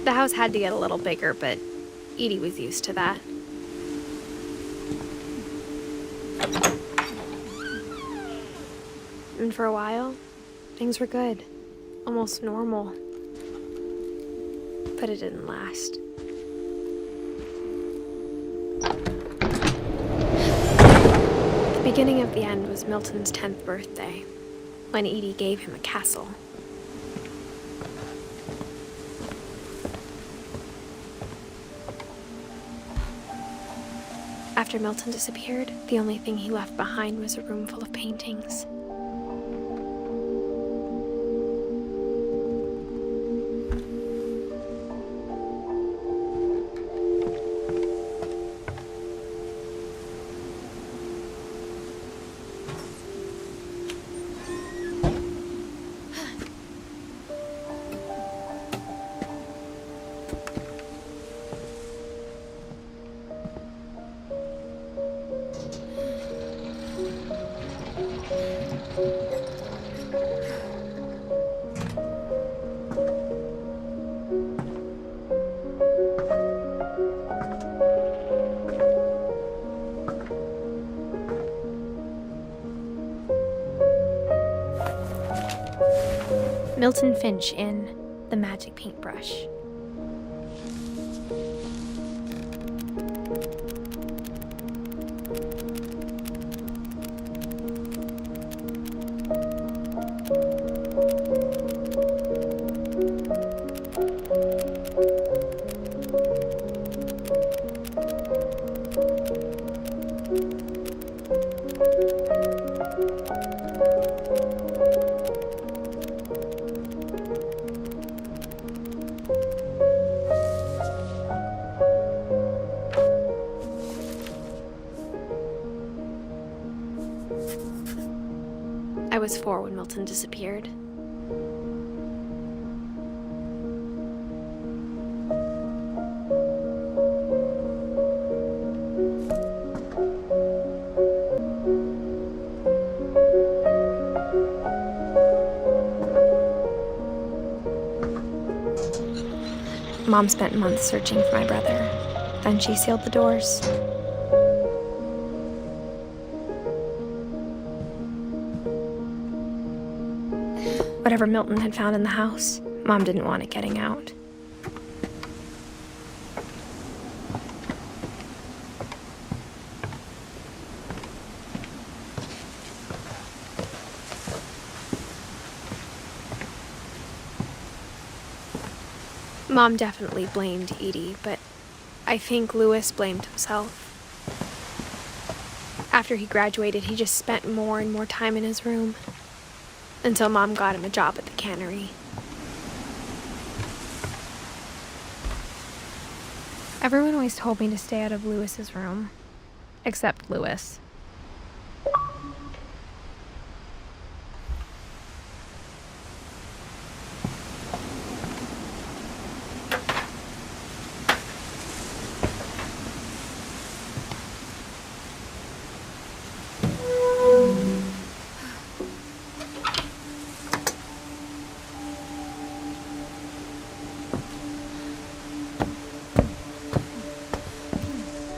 The house had to get a little bigger, but Edie was used to that. And for a while, things were good, almost normal. But it didn't last. The beginning of the end was Milton's 10th birthday, when Edie gave him a castle. After Milton disappeared, the only thing he left behind was a room full of paintings. Milton Finch in The Magic Paintbrush. I was 4 when Milton disappeared. Mom spent months searching for my brother. Then she sealed the doors. Whatever Milton had found in the house, Mom didn't want it getting out. Mom definitely blamed Edie, but I think Louis blamed himself. After he graduated, he just spent more and more time in his room, until Mom got him a job at the cannery. Everyone always told me to stay out of Louis's room, except Louis.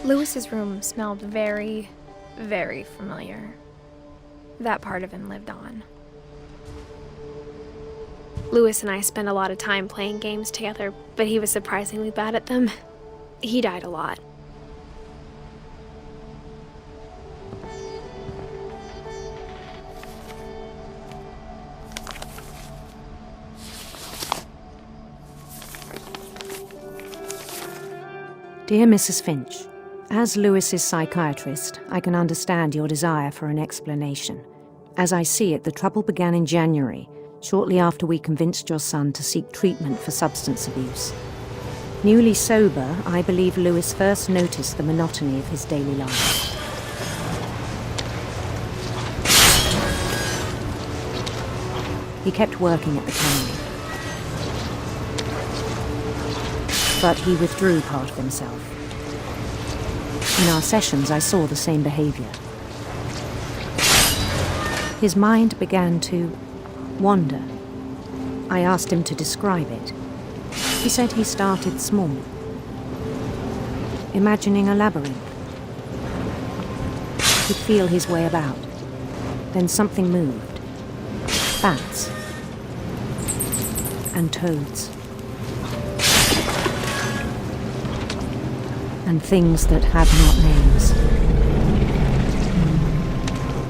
Louis's room smelled very, very familiar. That part of him lived on. Louis and I spent a lot of time playing games together, but he was surprisingly bad at them. He died a lot. Dear Mrs. Finch, as Louis's psychiatrist, I can understand your desire for an explanation. As I see it, the trouble began in January, shortly after we convinced your son to seek treatment for substance abuse. Newly sober, I believe Louis first noticed the monotony of his daily life. He kept working at the cannery, but he withdrew part of himself. In our sessions, I saw the same behavior. His mind began to wander. I asked him to describe it. He said he started small, imagining a labyrinth. He'd feel his way about. Then something moved. Bats and toads. And things that had not names.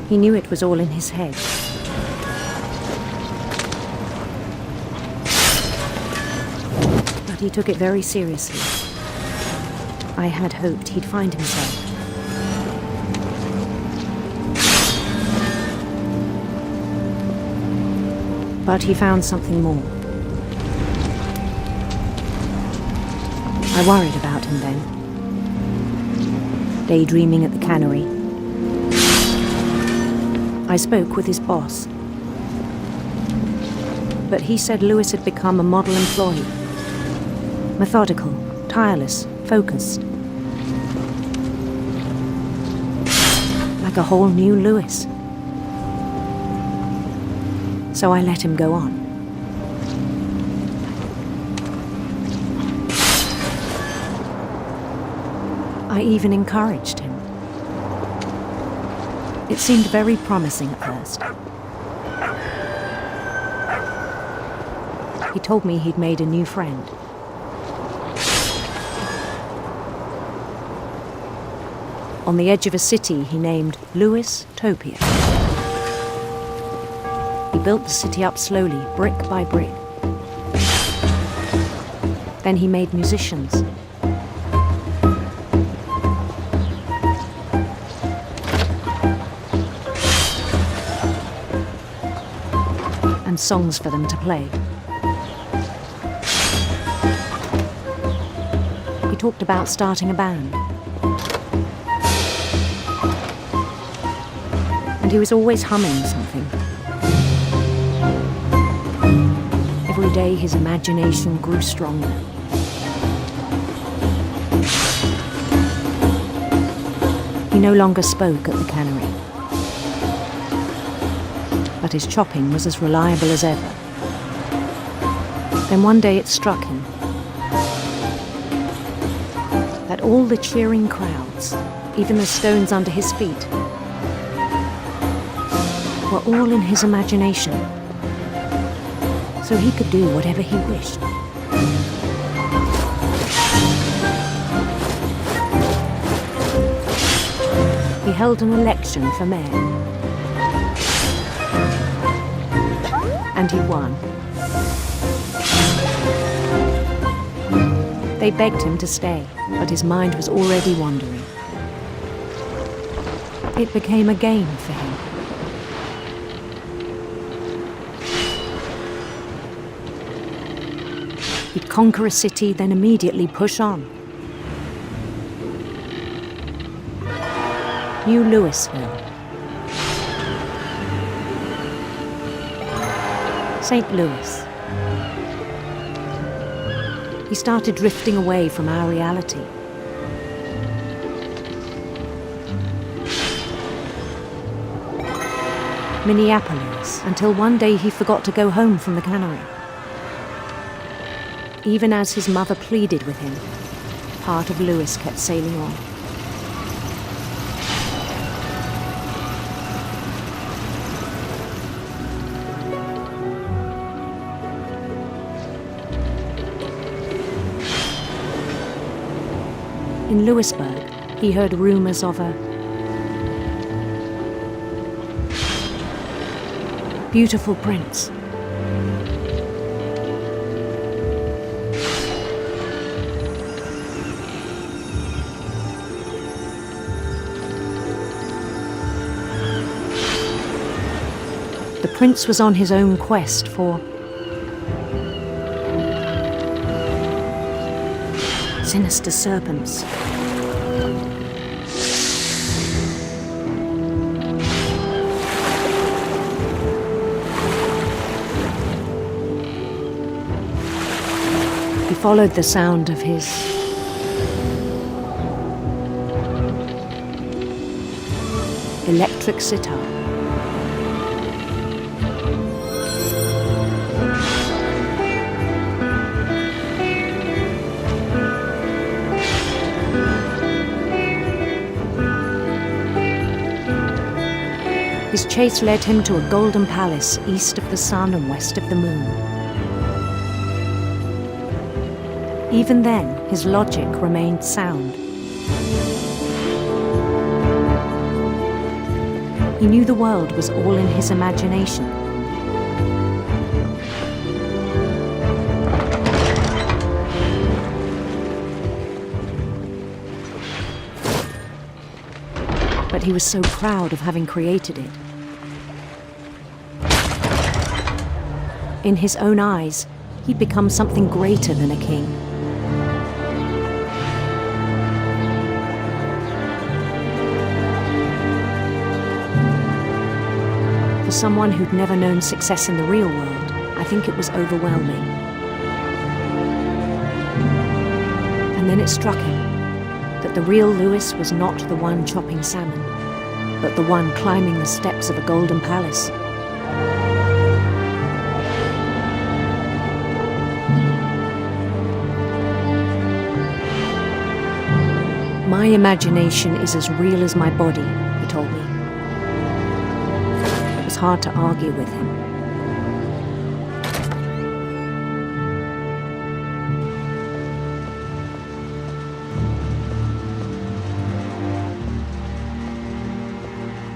He knew it was all in his head. But he took it very seriously. I had hoped he'd find himself. But he found something more. I worried about him then. Daydreaming at the cannery. I spoke with his boss. But he said Louis had become a model employee. Methodical, tireless, focused. Like a whole new Louis. So I let him go on. I even encouraged him. It seemed very promising at first. He told me he'd made a new friend. On the edge of a city he named Louis Topia. He built the city up slowly, brick by brick. Then he made musicians. And songs for them to play. He talked about starting a band. And he was always humming something. Every day his imagination grew stronger. He no longer spoke at the cannery. But his chopping was as reliable as ever. Then one day it struck him. all the cheering crowds, even the stones under his feet, were all in his imagination, so he could do whatever he wished. He held an election for mayor, and he won. They begged him to stay, but his mind was already wandering. It became a game for him. He'd conquer a city, then immediately push on. New Louisville. St. Louis. He started drifting away from our reality. Minneapolis, until one day he forgot to go home from the cannery. Even as his mother pleaded with him, part of Louis kept sailing on. In Louisburg, he heard rumors of a beautiful prince. The prince was on his own quest for sinister serpents. He followed the sound of his electric sitar. His chase led him to a golden palace east of the sun and west of the moon. Even then, his logic remained sound. He knew the world was all in his imagination. But he was so proud of having created it. In his own eyes, he'd become something greater than a king. For someone who'd never known success in the real world, I think it was overwhelming. And then it struck him that the real Louis was not the one chopping salmon, but the one climbing the steps of a golden palace. My imagination is as real as my body, he told me. It was hard to argue with him.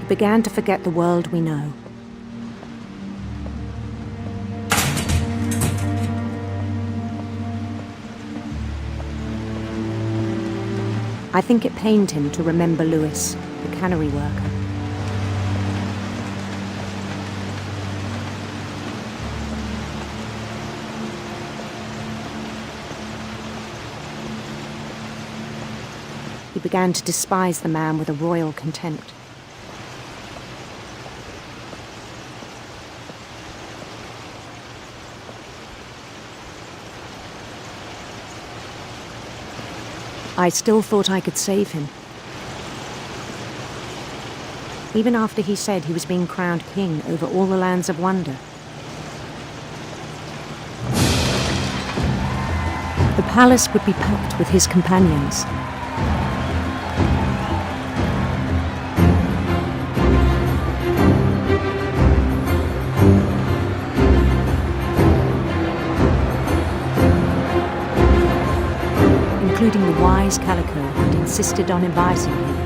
We began to forget the world we know. I think it pained him to remember Louis, the cannery worker. He began to despise the man with a royal contempt. I still thought I could save him. Even after he said he was being crowned king over all the lands of wonder. The palace would be packed with his companions. including the wise Calico who'd insisted on advising him.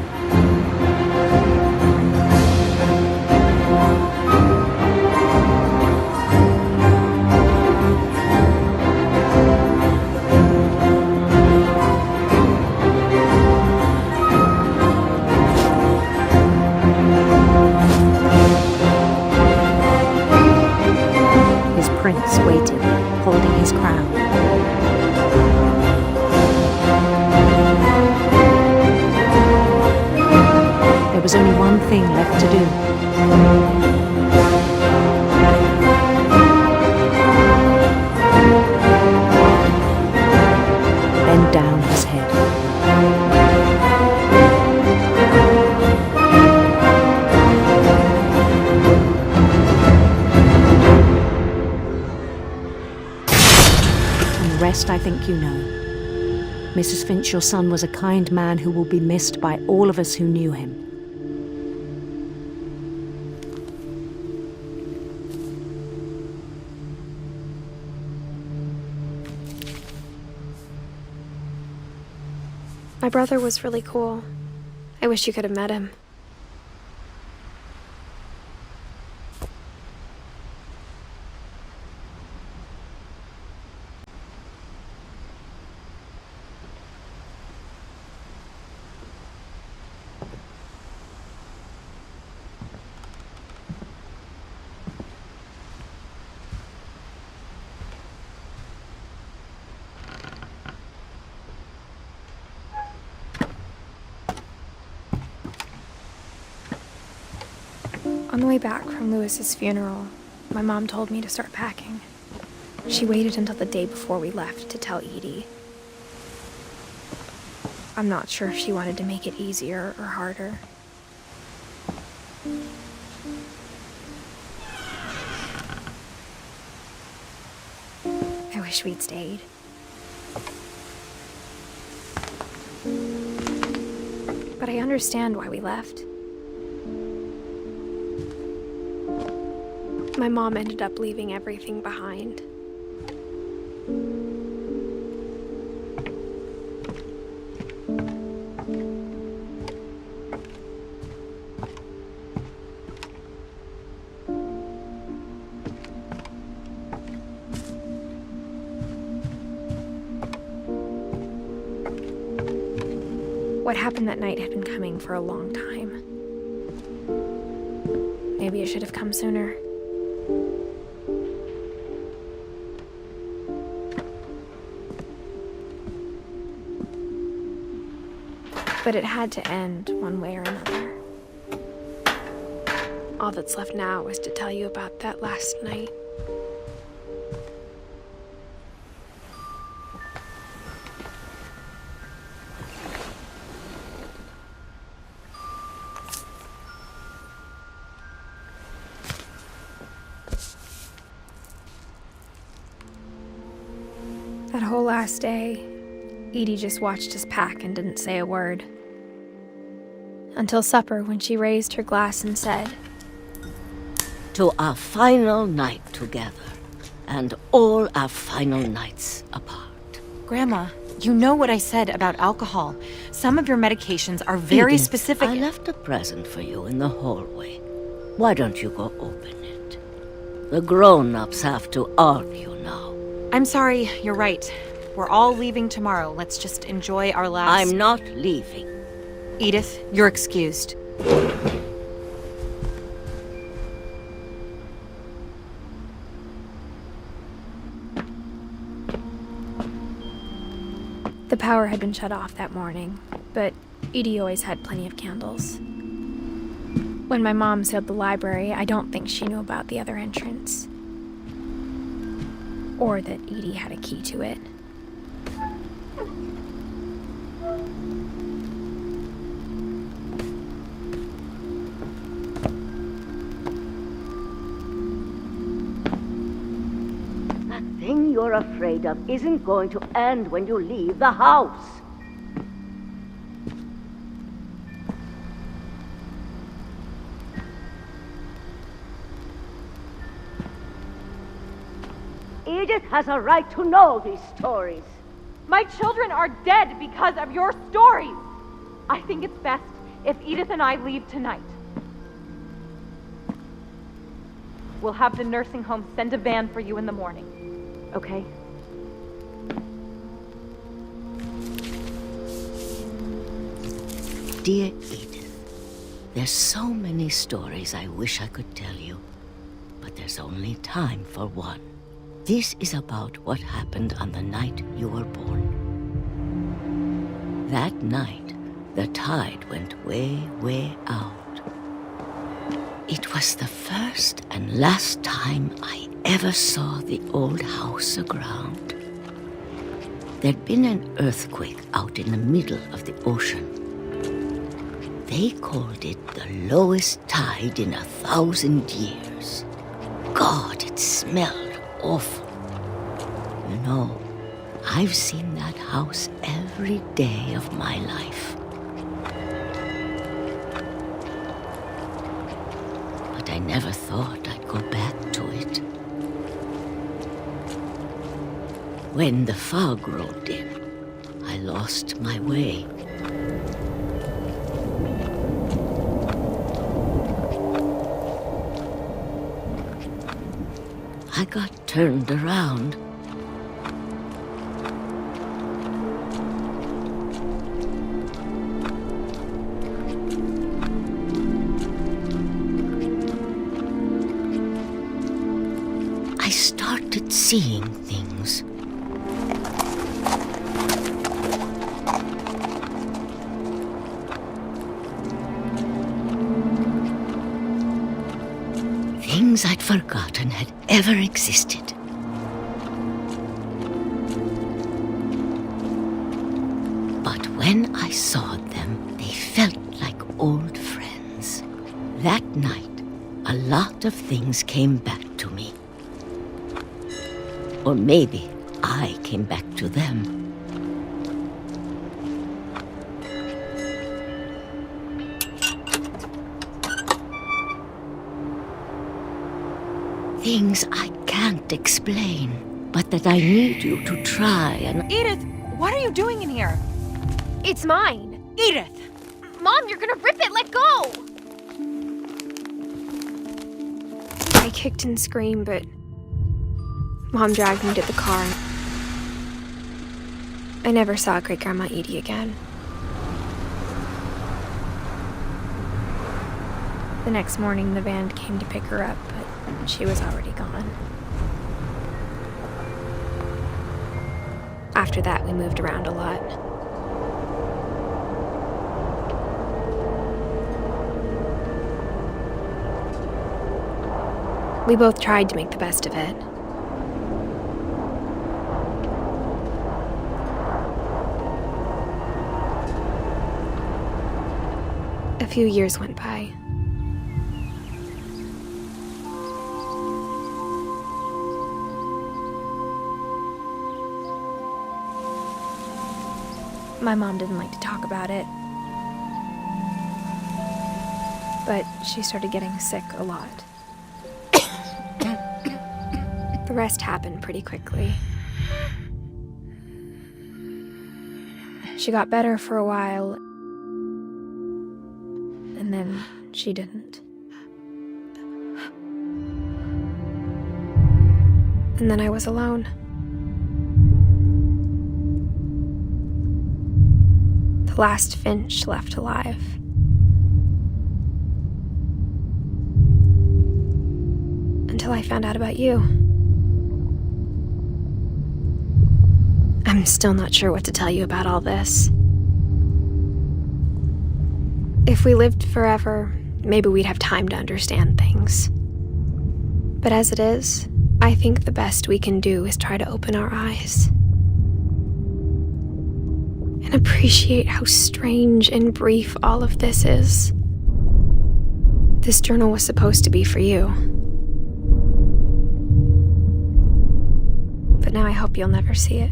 His prince waited, holding his crown. There was only one thing left to do. Bend down his head. And the rest I think you know. Mrs. Finch, your son was a kind man who will be missed by all of us who knew him. My brother was really cool. I wish you could have met him. On the way back from Lewis's funeral, my mom told me to start packing. She waited until the day before we left to tell Edie. I'm not sure if she wanted to make it easier or harder. I wish we'd stayed. But I understand why we left. My mom ended up leaving everything behind. What happened that night had been coming for a long time. Maybe it should have come sooner. But it had to end one way or another. All that's left now is to tell you about that last night. That whole last day, Edie just watched us pack and didn't say a word. Until supper, when she raised her glass and said, "To our final night together, and all our final nights apart." Grandma, you know what I said about alcohol. Some of your medications are very Edith, specific. I left a present for you in the hallway. Why don't you go open it? The grown-ups have to argue now. I'm sorry, you're right. We're all leaving tomorrow. Let's just enjoy our last... I'm not leaving. Edith, you're excused. The power had been shut off that morning, but Edie always had plenty of candles. When my mom sealed the library, I don't think she knew about the other entrance. Or that Edie had a key to it. That thing you're afraid of isn't going to end when you leave the house. Edith has a right to know these stories. My children are dead because of your stories. I think it's best if Edith and I leave tonight. We'll have the nursing home send a van for you in the morning, okay? Dear Edith, there's so many stories I wish I could tell you, but there's only time for one. This is about what happened on the night you were born. That night, the tide went way, way out. It was the first and last time I ever saw the old house aground. There'd been an earthquake out in the middle of the ocean. They called it the lowest tide in 1,000 years. God, it smelled awful. You know, I've seen that house every day of my life. But I never thought I'd go back to it. When the fog rolled in, I lost my way. I got turned around. I started seeing things. Things I'd forgotten had ever existed. But when I saw them, they felt like old friends. That night, a lot of things came back to me. Or maybe I came back to them. Things I can't explain, but that I need you to try and... Edith, what are you doing in here? It's mine. Edith! Mom, you're gonna rip it! Let go! I kicked and screamed, but Mom dragged me to the car. I never saw Great-Grandma Edie again. The next morning, the van came to pick her up, but she was already gone. After that, we moved around a lot. We both tried to make the best of it. A few years went by. My mom didn't like to talk about it, but she started getting sick a lot. The rest happened pretty quickly. She got better for a while, and then she didn't. And then I was alone. The last Finch left alive. Until I found out about you. I'm still not sure what to tell you about all this. If we lived forever, maybe we'd have time to understand things. But as it is, I think the best we can do is try to open our eyes. And appreciate how strange and brief all of this is. This journal was supposed to be for you. But now I hope you'll never see it.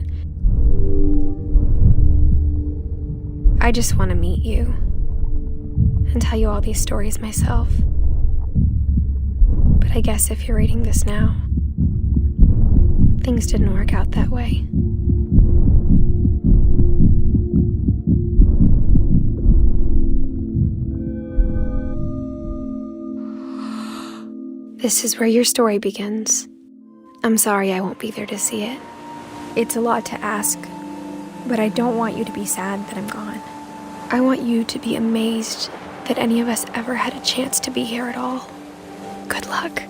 I just want to meet you and tell you all these stories myself. But I guess if you're reading this now, things didn't work out that way. This is where your story begins. I'm sorry I won't be there to see it. It's a lot to ask, but I don't want you to be sad that I'm gone. I want you to be amazed that any of us ever had a chance to be here at all. Good luck.